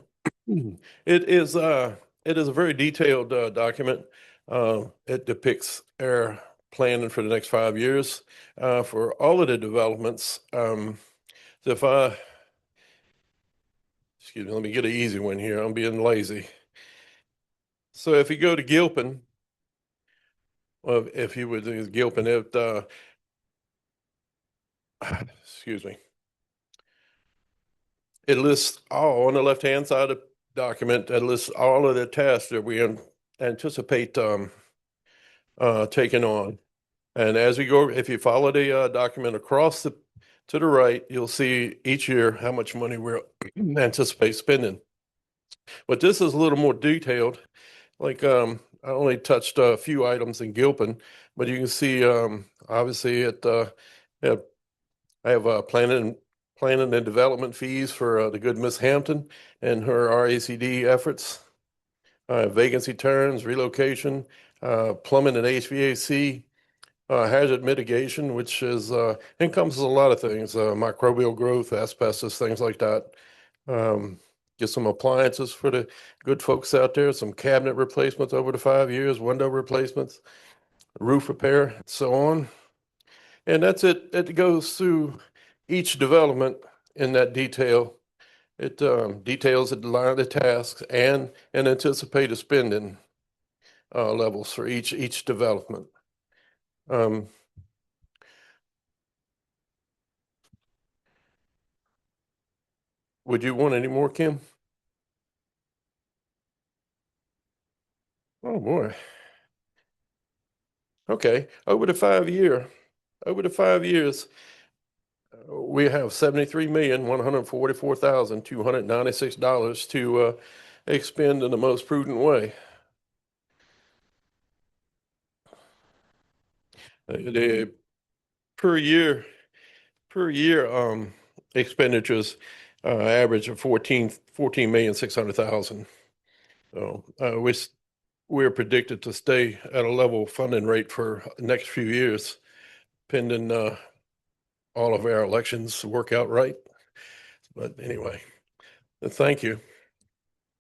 It is a very detailed document. It depicts our planning for the next 5 years for all of the developments. So excuse me, let me get an easy one here. I'm being lazy. So if you go to Gilpin, well, if you would do Gilpin, excuse me. It lists all on the left-hand side of the document. It lists all of the tasks that we anticipate taking on. And as we go, if you follow the document across to the right, you'll see each year how much money we're anticipate spending. But this is a little more detailed. Like I only touched a few items in Gilpin, but you can see obviously I have planning and development fees for the good Miss Hampton and her RACD efforts, vacancy turns, relocation, plumbing and HVAC, hazard mitigation, which is encompasses a lot of things, microbial growth, asbestos, things like that. get some appliances for the good folks out there, some cabinet replacements over the 5 years, window replacements, roof repair, and so on. And that's it. It goes through each development in that detail. It details the line of the tasks and anticipated spending levels for each development. Would you want any more, Kim? Oh, boy. Okay, over the 5 years, we have $73,144,296 to expend in the most prudent way. The per year expenditures average of 14,600,000. So we're predicted to stay at a level funding rate for the next few years, pending all of our elections work out right. But anyway, thank you.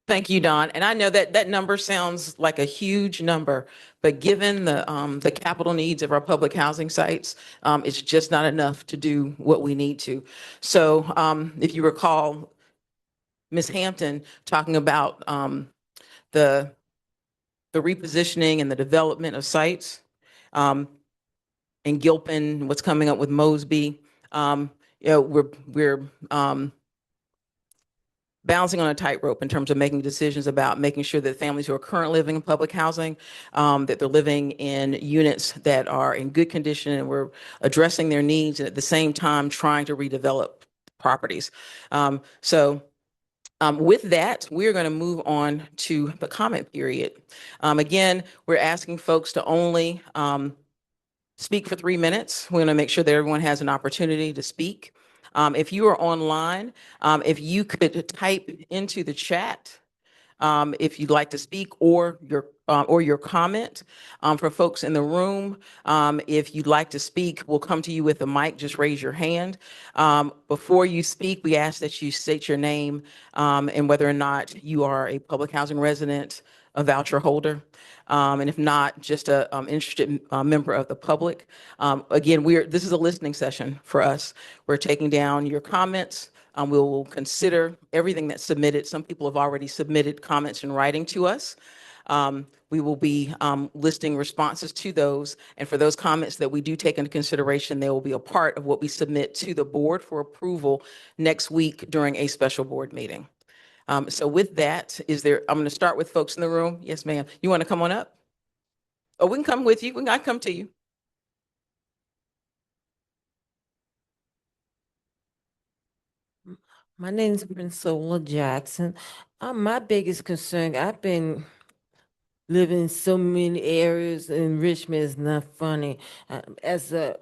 Thank you, Don. And I know that that number sounds like a huge number, but given the capital needs of our public housing sites, it's just not enough to do what we need to. So if you recall, Ms. Hampton talking about the repositioning and the development of sites in Gilpin, what's coming up with Mosby, we're balancing on a tightrope in terms of making decisions about making sure that families who are currently living in public housing, that they're living in units that are in good condition, and we're addressing their needs, and at the same time trying to redevelop properties. With that, we're going to move on to the comment period. Again, we're asking folks to only speak for 3 minutes. We're going to make sure that everyone has an opportunity to speak. If you are online, if you could type into the chat if you'd like to speak or your comment. For folks in the room, if you'd like to speak, we'll come to you with a mic. Just raise your hand. Before you speak, we ask that you state your name and whether or not you are a public housing resident, a voucher holder, and if not, just a interested member of the public. Again, this is a listening session for us. We're taking down your comments. We will consider everything that's submitted. Some people have already submitted comments in writing to us. We will be listing responses to those. And for those comments that we do take into consideration, they will be a part of what we submit to the board for approval next week during a special board meeting. So with that, I'm going to start with folks in the room. Yes, ma'am. You want to come on up? Oh, we can come with you. I can come to you. My name is Princeola Jackson. My biggest concern, I've been living in so many areas in Richmond, is not funny. As a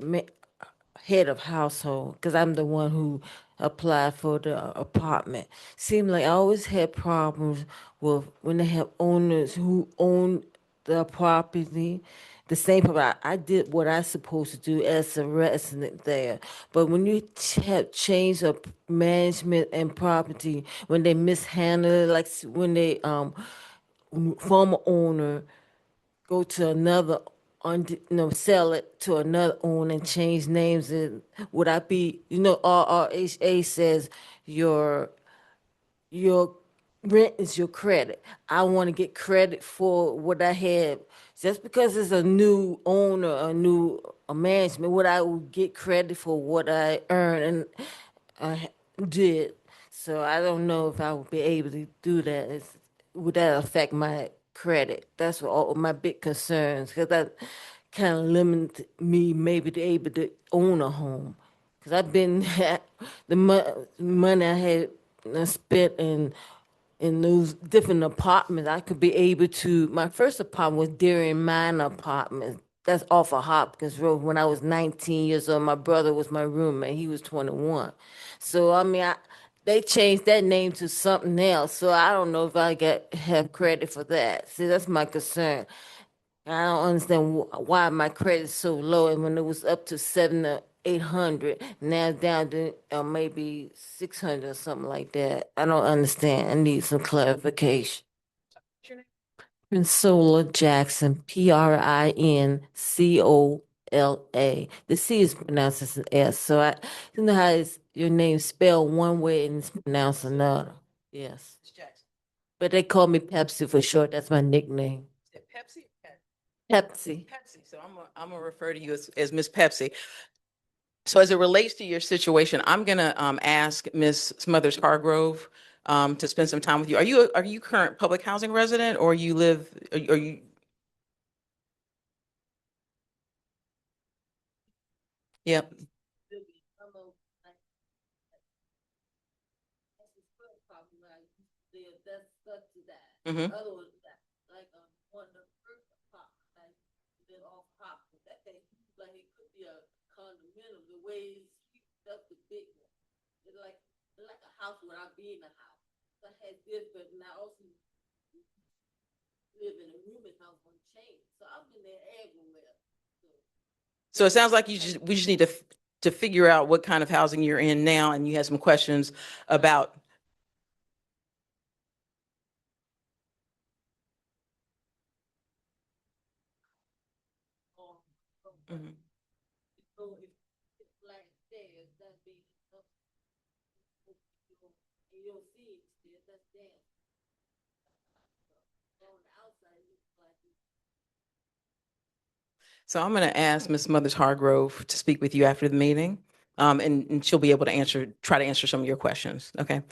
head of household, because I'm the one who applied for the apartment, seemed like I always had problems with when they have owners who own the property. The same property, I did what I supposed to do as a resident there. But when you have change of management and property, when they mishandle it, like when they former owner go to another, sell it to another owner and change names, and would I be, RRHA says your rent is your credit. I want to get credit for what I had. Just because it's a new owner, a management, would I get credit for what I earned and did? So I don't know if I would be able to do that. Would that affect my credit? That's what all my big concerns, because that kind of limit me maybe to able to own a home. Because I've been the money I had spent in those different apartments, I could be able to. My first apartment was Darien Minor Apartment. That's off of Hopkins Road. When I was 19 years old, my brother was my roommate. He was 21. So I mean, they changed that name to something else. So I don't know if I have credit for that. See, that's my concern. I don't understand why my credit's so low, and when it was up to 700 800, now it's down to maybe 600 or something like that. I don't understand. I need some clarification. Princola Jackson, Princola. The C is pronounced as an S. So you know how your name spelled one way and it's pronounced another. Yes. But they call me Pepsi for short. That's my nickname. Pepsi? Pepsi. Pepsi. So I'm gonna refer to you as Miss Pepsi. So as it relates to your situation, I'm gonna ask Ms. Smothers Hargrove to spend some time with you. Are you current public housing resident, or you live? Are you? Yep. Mhm. Like a house without being a house. So I had this, but now also live in a rooming house on chain. So I'm in there everywhere. So it sounds like we just need to figure out what kind of housing you're in now, and you have some questions about. Mhm. So if it's flat stairs, that means you don't see it stairs, that's down. On the outside, it looks like it's So I'm going to ask Ms. Smothers Hargrove to speak with you after the meeting, and she'll be able to try to answer some of your questions. Okay.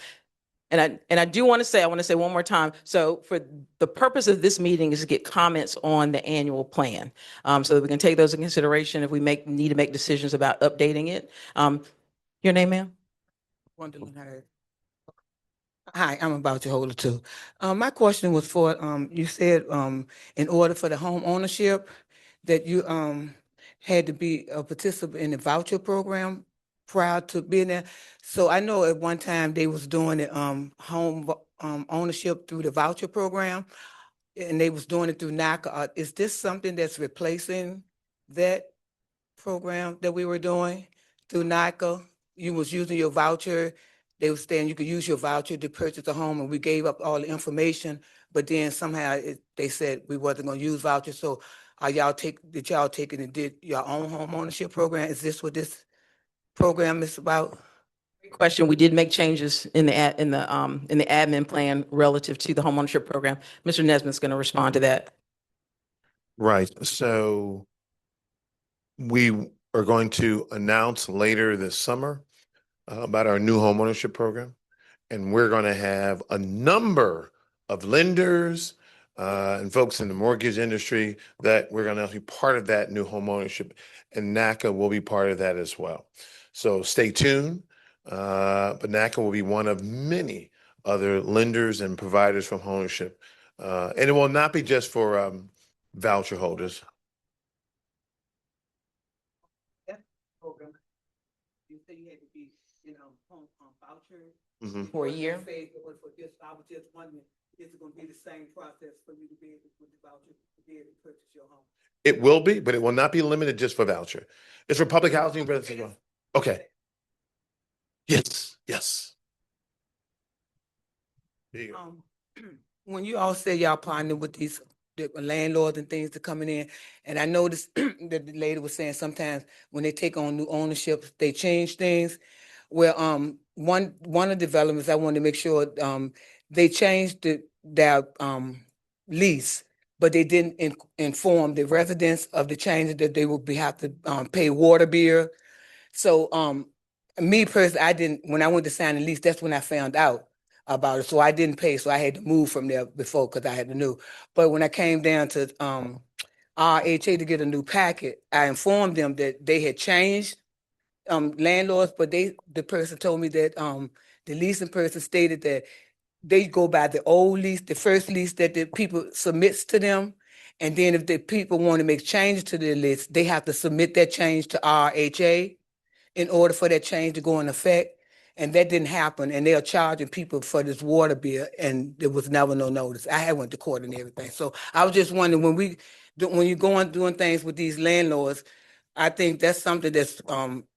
And I want to say one more time. So for the purpose of this meeting is to get comments on the annual plan, so that we can take those in consideration if we need to make decisions about updating it. Your name, ma'am? Gwendolyn Hurd. Hi, I'm about to hold it too. My question was for, you said, in order for the home ownership, that you, had to be a participant in the voucher program prior to being there. So I know at one time they was doing the, ownership through the voucher program, and they was doing it through NACA. Is this something that's replacing that program that we were doing through NICA? You was using your voucher. They were saying you could use your voucher to purchase a home, and we gave up all the information, but then somehow they said we wasn't gonna use vouchers. So did y'all take it and did your own home ownership program? Is this what this program is about? Question. We did make changes in the admin plan relative to the homeownership program. Mr. Nesbitt's going to respond to that. Right. So we are going to announce later this summer about our new homeownership program. And we're going to have a number of lenders and folks in the mortgage industry that we're going to be part of that new homeownership. And NACA will be part of that as well. So stay tuned. But NACA will be one of many other lenders and providers from homeownership. And it will not be just for voucher holders. Program. You said you had to be, home voucher. Mhm. For a year? I was just wondering, is it gonna be the same process for you to be able to put the voucher to be able to purchase your home? It will be, but it will not be limited just for voucher. It's for public housing residents as well. Okay. Yes, yes. There you go. When you all say y'all partner with these the landlords and things that coming in, and I noticed that the lady was saying sometimes when they take on new ownership, they change things. Well, one of the developments I wanted to make sure they changed their lease, but they didn't inform the residents of the changes that they would have to pay water bill. So me personally, I didn't, when I went to sign the lease, that's when I found out about it. So I didn't pay. So I had to move from there before because I had to know. But when I came down to RRHA to get a new packet, I informed them that they had changed landlords, but the person told me that the leasing person stated that they go by the old lease, the first lease that the people submits to them. And then if the people want to make changes to the list, they have to submit that change to RRHA in order for that change to go in effect. And that didn't happen. And they are charging people for this water bill, and there was never no notice. I had went to court and everything. So I was just wondering, when you're going doing things with these landlords, I think that's something that's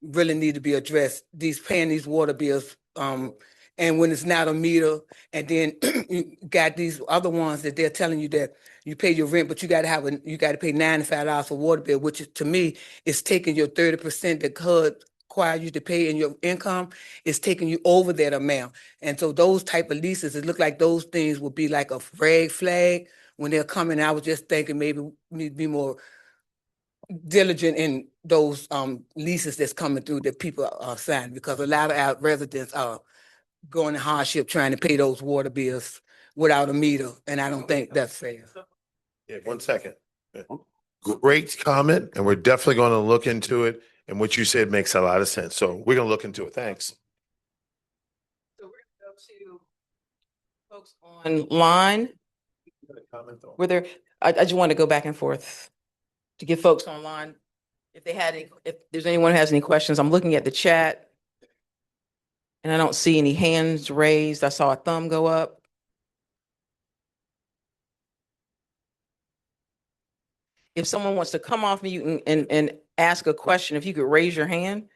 really need to be addressed. Paying these water bills, and when it's not a meter, and then you got these other ones that they're telling you that you pay your rent, but you got to pay $95 for water bill, which is, to me, is taking your 30% that HUD require you to pay in your income, is taking you over that amount. And so those type of leases, it look like those things would be like a red flag when they're coming. I was just thinking maybe we need to be more diligent in those leases that's coming through that people are signing, because a lot of our residents are going in hardship trying to pay those water bills without a meter, and I don't think that's fair. Yeah, 1 second. Great comment, and we're definitely going to look into it. And what you said makes a lot of sense. So we're going to look into it. Thanks. So we're going to go to folks online. Were there, I just want to go back and forth to give folks online, if there's anyone who has any questions. I'm looking at the chat and I don't see any hands raised. I saw a thumb go up. If someone wants to come off mute and ask a question, if you could raise your hand.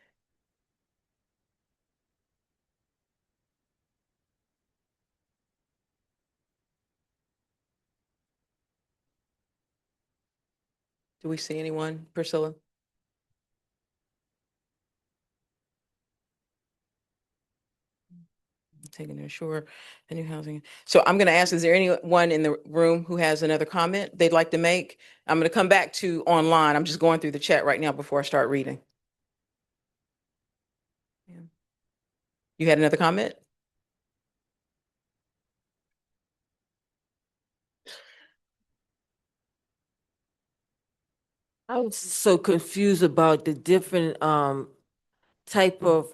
Do we see anyone, Priscilla? Taking their shore, the new housing. So I'm going to ask, is there anyone in the room who has another comment they'd like to make? I'm going to come back to online. I'm just going through the chat right now before I start reading. You had another comment? I was so confused about the different type of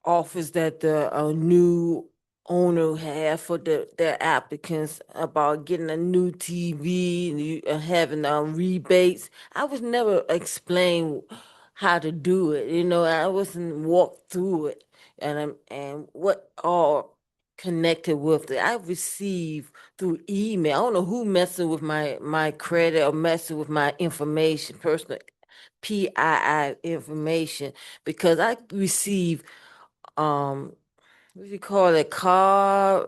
offers that the new owner have for their applicants about getting a new TV and having rebates. I was never explained how to do it. You know, I wasn't walked through it, and what all connected with it. I received through email. I don't know who messing with my credit or messing with my information, personal PII information, because I received what do you call it, car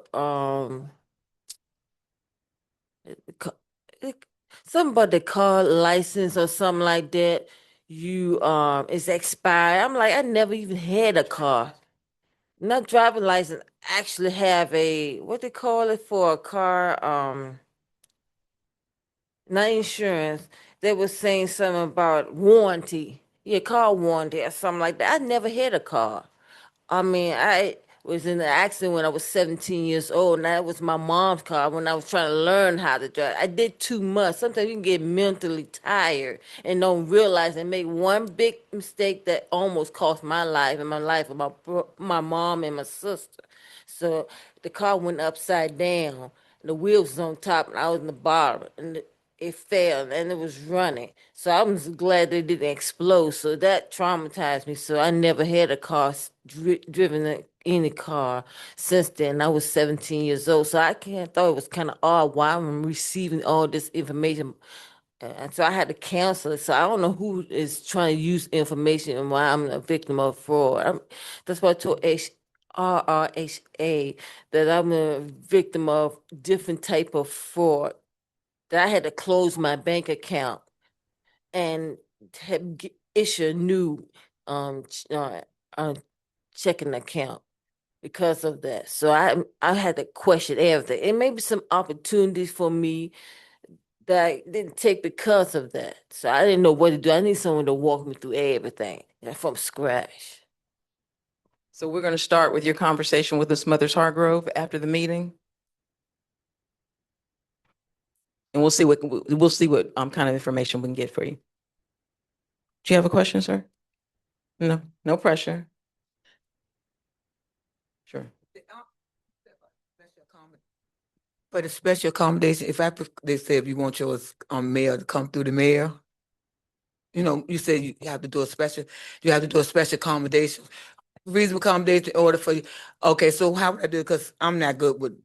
ca- it- something about the car license or something like that. You it's expired. I'm like, I never even had a car. Not driving license. Actually have a, what they call it for a car, not insurance. They were saying something about warranty. Yeah, car warranty or something like that. I never had a car. I mean, I was in an accident when I was 17 years old, and that was my mom's car when I was trying to learn how to drive. I did too much. Sometimes you can get mentally tired and don't realize and make one big mistake that almost cost my life and my life of my mom and my sister. So the car went upside down. The wheels was on top, and I was in the bottom, and it fell and it was running. So I'm just glad they didn't explode. So that traumatized me. So I never had a car driven any car since then. I was 17 years old. So I thought it was kind of odd why I'm receiving all this information. And so I had to cancel it. So I don't know who is trying to use information and why I'm a victim of fraud. That's why I told RRHA that I'm a victim of different type of fraud, that I had to close my bank account and issue a new checking account because of that. So I had to question everything. It may be some opportunities for me that I didn't take because of that. So I didn't know what to do. I need someone to walk me through everything from scratch. So we're going to start with your conversation with Ms. Mothers Hargrove after the meeting. And we'll see what kind of information we can get for you. Do you have a question, sir? No, no pressure. Sure. For the special accommodation, they say if you want your mail to come through the mail, you know, you said you have to do a special accommodation, reasonable accommodation in order for you. Okay, so how would I do it? Because I'm not good with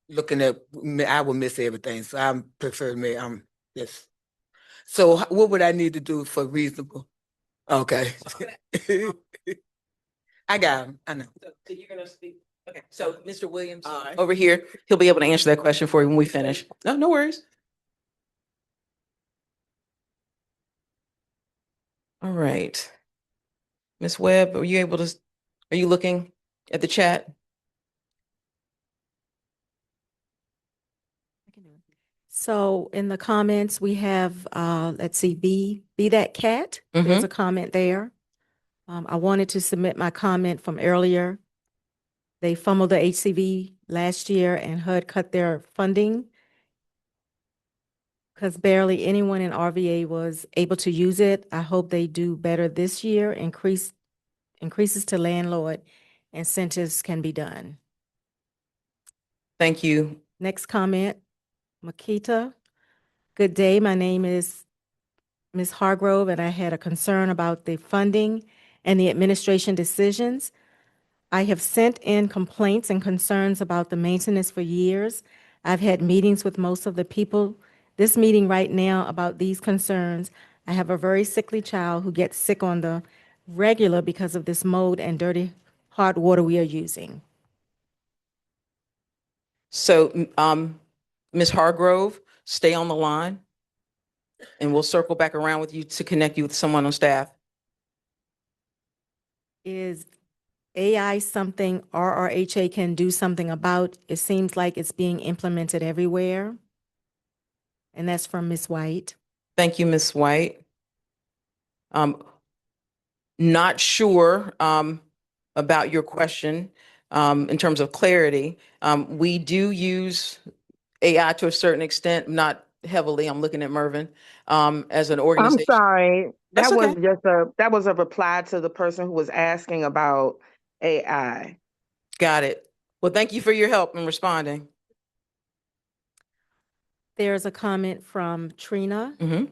looking at, I will miss everything. So I prefer mail. Yes. So what would I need to do for reasonable? Okay. I got him. I know. So you're gonna speak? Okay, so Mr. Williams, All right. over here, he'll be able to answer that question for you when we finish. No, no worries. All right. Ms. Webb, are you looking at the chat? So in the comments, we have, let's see, be that cat. There's a comment there. I wanted to submit my comment from earlier. They fumbled the HCV last year and HUD cut their funding because barely anyone in RVA was able to use it. I hope they do better this year. Increases to landlord incentives can be done. Thank you. Next comment, Makita. Good day. My name is Ms. Hargrove, and I had a concern about the funding and the administration decisions. I have sent in complaints and concerns about the maintenance for years. I've had meetings with most of the people. This meeting right now about these concerns. I have a very sickly child who gets sick on the regular because of this mold and dirty hot water we are using. So, Ms. Hargrove, stay on the line and we'll circle back around with you to connect you with someone on staff. Is AI something RRHA can do something about? It seems like it's being implemented everywhere. And that's from Ms. White. Thank you, Ms. White. Not sure about your question in terms of clarity. We do use AI to a certain extent, not heavily. I'm looking at Mervin as an I'm organization. sorry. That's That was okay. just that was a reply to the person who was asking about AI. Got it. Well, thank you for your help in responding. There's a comment from Trina. Mhm.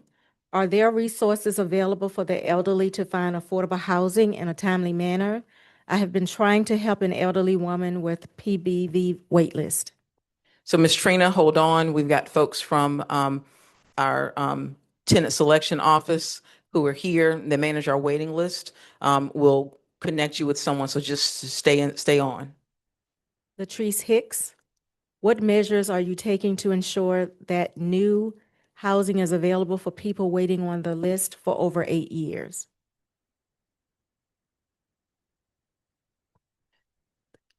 Are there resources available for the elderly to find affordable housing in a timely manner? I have been trying to help an elderly woman with PBV waitlist. So, Ms. Trina, hold on. We've got folks from our tenant selection office who are here. They manage our waiting list. We'll connect you with someone. So just stay on. Latrice Hicks, what measures are you taking to ensure that new housing is available for people waiting on the list for over 8 years?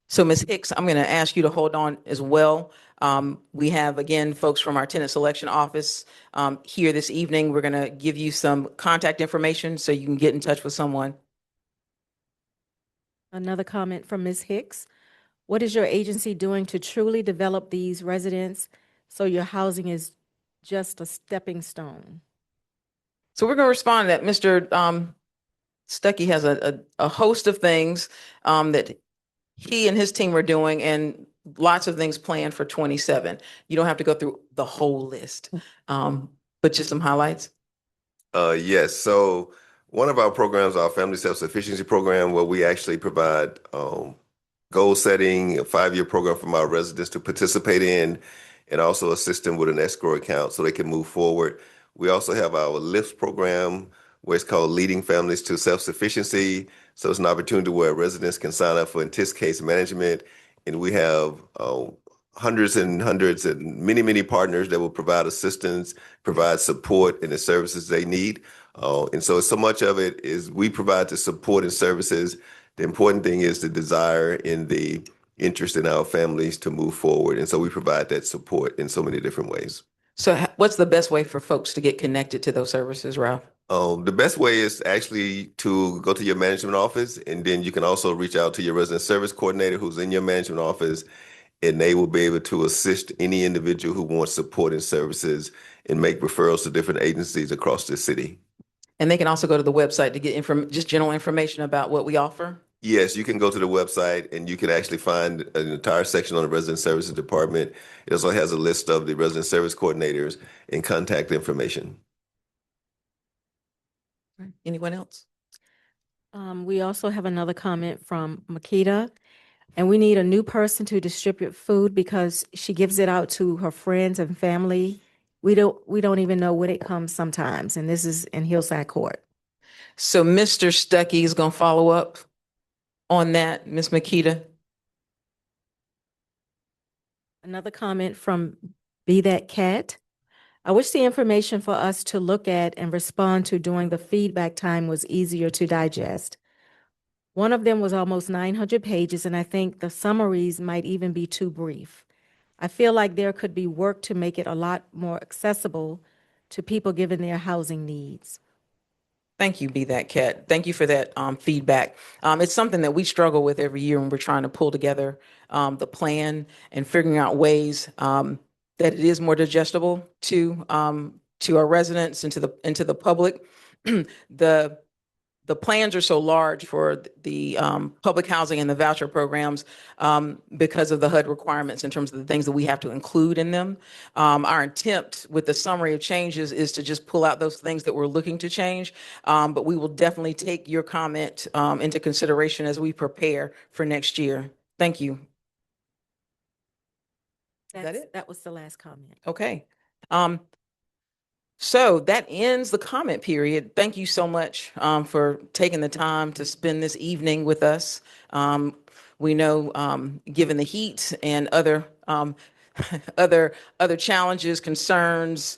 So Ms. Hicks, I'm going to ask you to hold on as well. We have, again, folks from our tenant selection office here this evening. We're going to give you some contact information so you can get in touch with someone. Another comment from Ms. Hicks. What is your agency doing to truly develop these residents so your housing is just a stepping stone? So we're going to respond to that. Mr. Stuckey has a host of things that he and his team are doing, and lots of things planned for 27. You don't have to go through the whole list, but just some highlights. Yes. So one of our programs, our family self-sufficiency program, where we actually provide goal setting, a 5-year program for our residents to participate in, and also assist them with an escrow account so they can move forward. We also have our LIFT program, where it's called Leading Families to Self-Sufficiency. So it's an opportunity where residents can sign up for intensive case management, and we have hundreds and hundreds and many partners that will provide assistance, provide support in the services they need. And so much of it is we provide the support and services. The important thing is the desire and the interest in our families to move forward. And so we provide that support in so many different ways. So what's the best way for folks to get connected to those services, Ralph? The best way is actually to go to your management office, and then you can also reach out to your resident service coordinator who's in your management office, and they will be able to assist any individual who wants support and services and make referrals to different agencies across the city. And they can also go to the website to get just general information about what we offer. Yes, you can go to the website and you can actually find an entire section on the Resident Services Department. It also has a list of the resident service coordinators and contact information. Anyone else? We also have another comment from Makita, and we need a new person to distribute food because she gives it out to her friends and family. We don't even know when it comes sometimes, and this is in Hillside Court. So Mr. Stuckey is going to follow up on that, Ms. Makita. Another comment from Be That Cat. I wish the information for us to look at and respond to during the feedback time was easier to digest. One of them was almost 900 pages, and I think the summaries might even be too brief. I feel like there could be work to make it a lot more accessible to people given their housing needs. Thank you, Be That Cat. Thank you for that feedback. It's something that we struggle with every year when we're trying to pull together the plan and figuring out ways that it is more digestible to our residents and to the public. The plans are so large for the public housing and the voucher programs because of the HUD requirements in terms of the things that we have to include in them. Our intent with the summary of changes is to just pull out those things that we're looking to change, but we will definitely take your comment into consideration as we prepare for next year. Thank you. Is that it? That was the last comment. Okay. So that ends the comment period. Thank you so much for taking the time to spend this evening with us. We know, given the heat and other other challenges, concerns,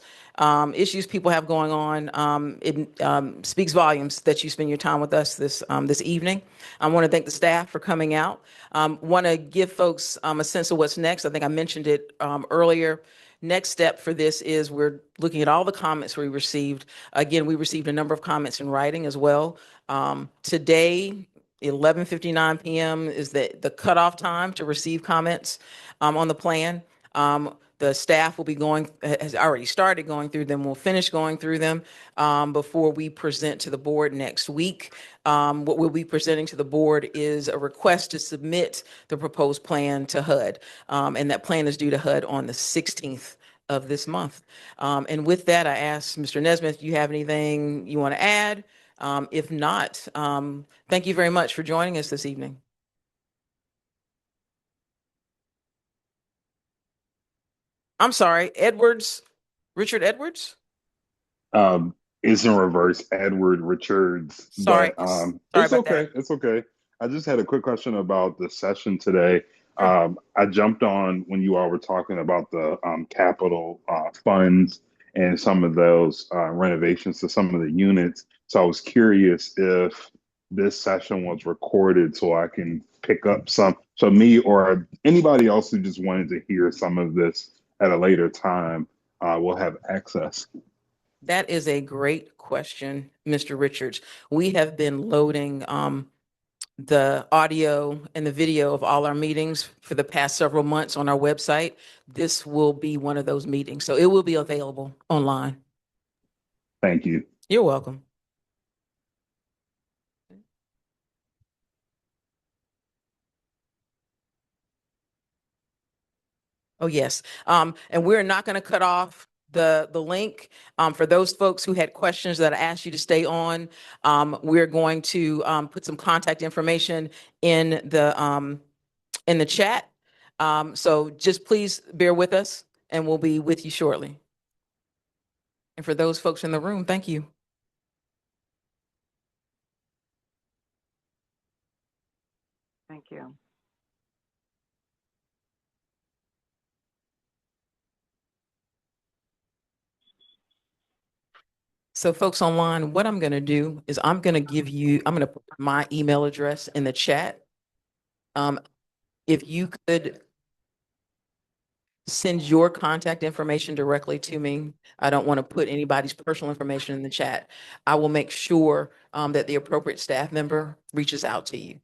issues people have going on, it speaks volumes that you spend your time with us this evening. I want to thank the staff for coming out. Want to give folks a sense of what's next. I think I mentioned it earlier. Next step for this is we're looking at all the comments we received. Again, we received a number of comments in writing as well. Today, 11:59 p.m. is the cutoff time to receive comments on the plan. The staff will be has already started going through them. We'll finish going through them before we present to the board next week. What we'll be presenting to the board is a request to submit the proposed plan to HUD. And that plan is due to HUD on the 16th of this month. And with that, I ask Mr. Nesmith, do you have anything you want to add? If not, thank you very much for joining us this evening. I'm sorry, Richard Edwards? It's in reverse, Edward Richards. Sorry, But sorry it's about okay. that. It's okay. I just had a quick question about the session today. Sure. I jumped on when you all were talking about the capital funds and some of those renovations to some of the units. So I was curious if this session was recorded so I can pick up some, so me or anybody else who just wanted to hear some of this at a later time will have access. That is a great question, Mr. Richards. We have been loading the audio and the video of all our meetings for the past several months on our website. This will be one of those meetings, so it will be available online. Thank you. You're welcome. Oh, yes. And we're not going to cut off the link. For those folks who had questions that I asked you to stay on, we're going to put some contact information in the chat. So just please bear with us and we'll be with you shortly. And for those folks in the room, thank you. Thank you. So folks online, what I'm going to do is I'm going to put my email address in the chat. If you could send your contact information directly to me. I don't want to put anybody's personal information in the chat. I will make sure that the appropriate staff member reaches out to you.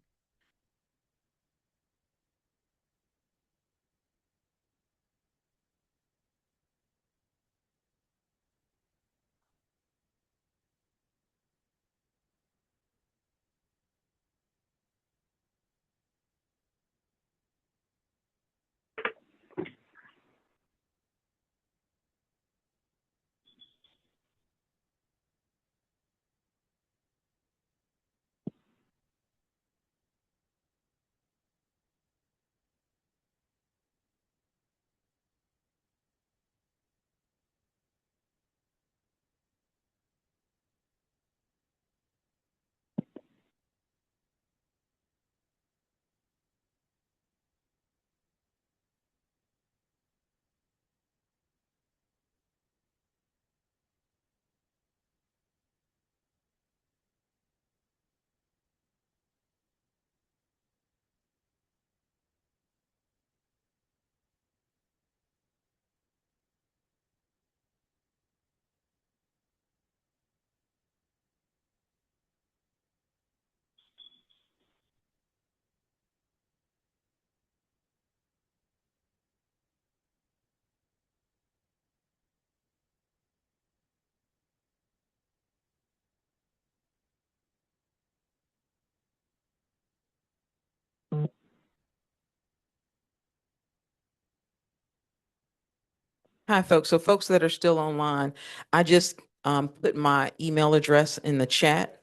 Hi, folks. So folks that are still online, I just put my email address in the chat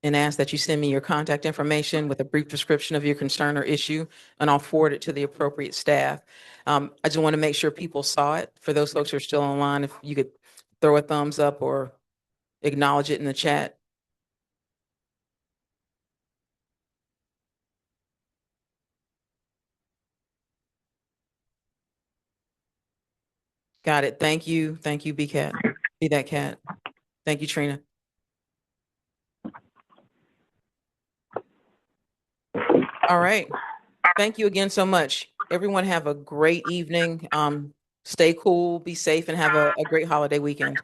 and ask that you send me your contact information with a brief description of your concern or issue, and I'll forward it to the appropriate staff. I just want to make sure people saw it. For those folks who are still online, if you could throw a thumbs up or acknowledge it in the chat. Got it. Thank you. Thank you, B-Cat. Be that cat. Thank you, Trina. All right. Thank you again so much. Everyone have a great evening. Stay cool, be safe, and have a great holiday weekend.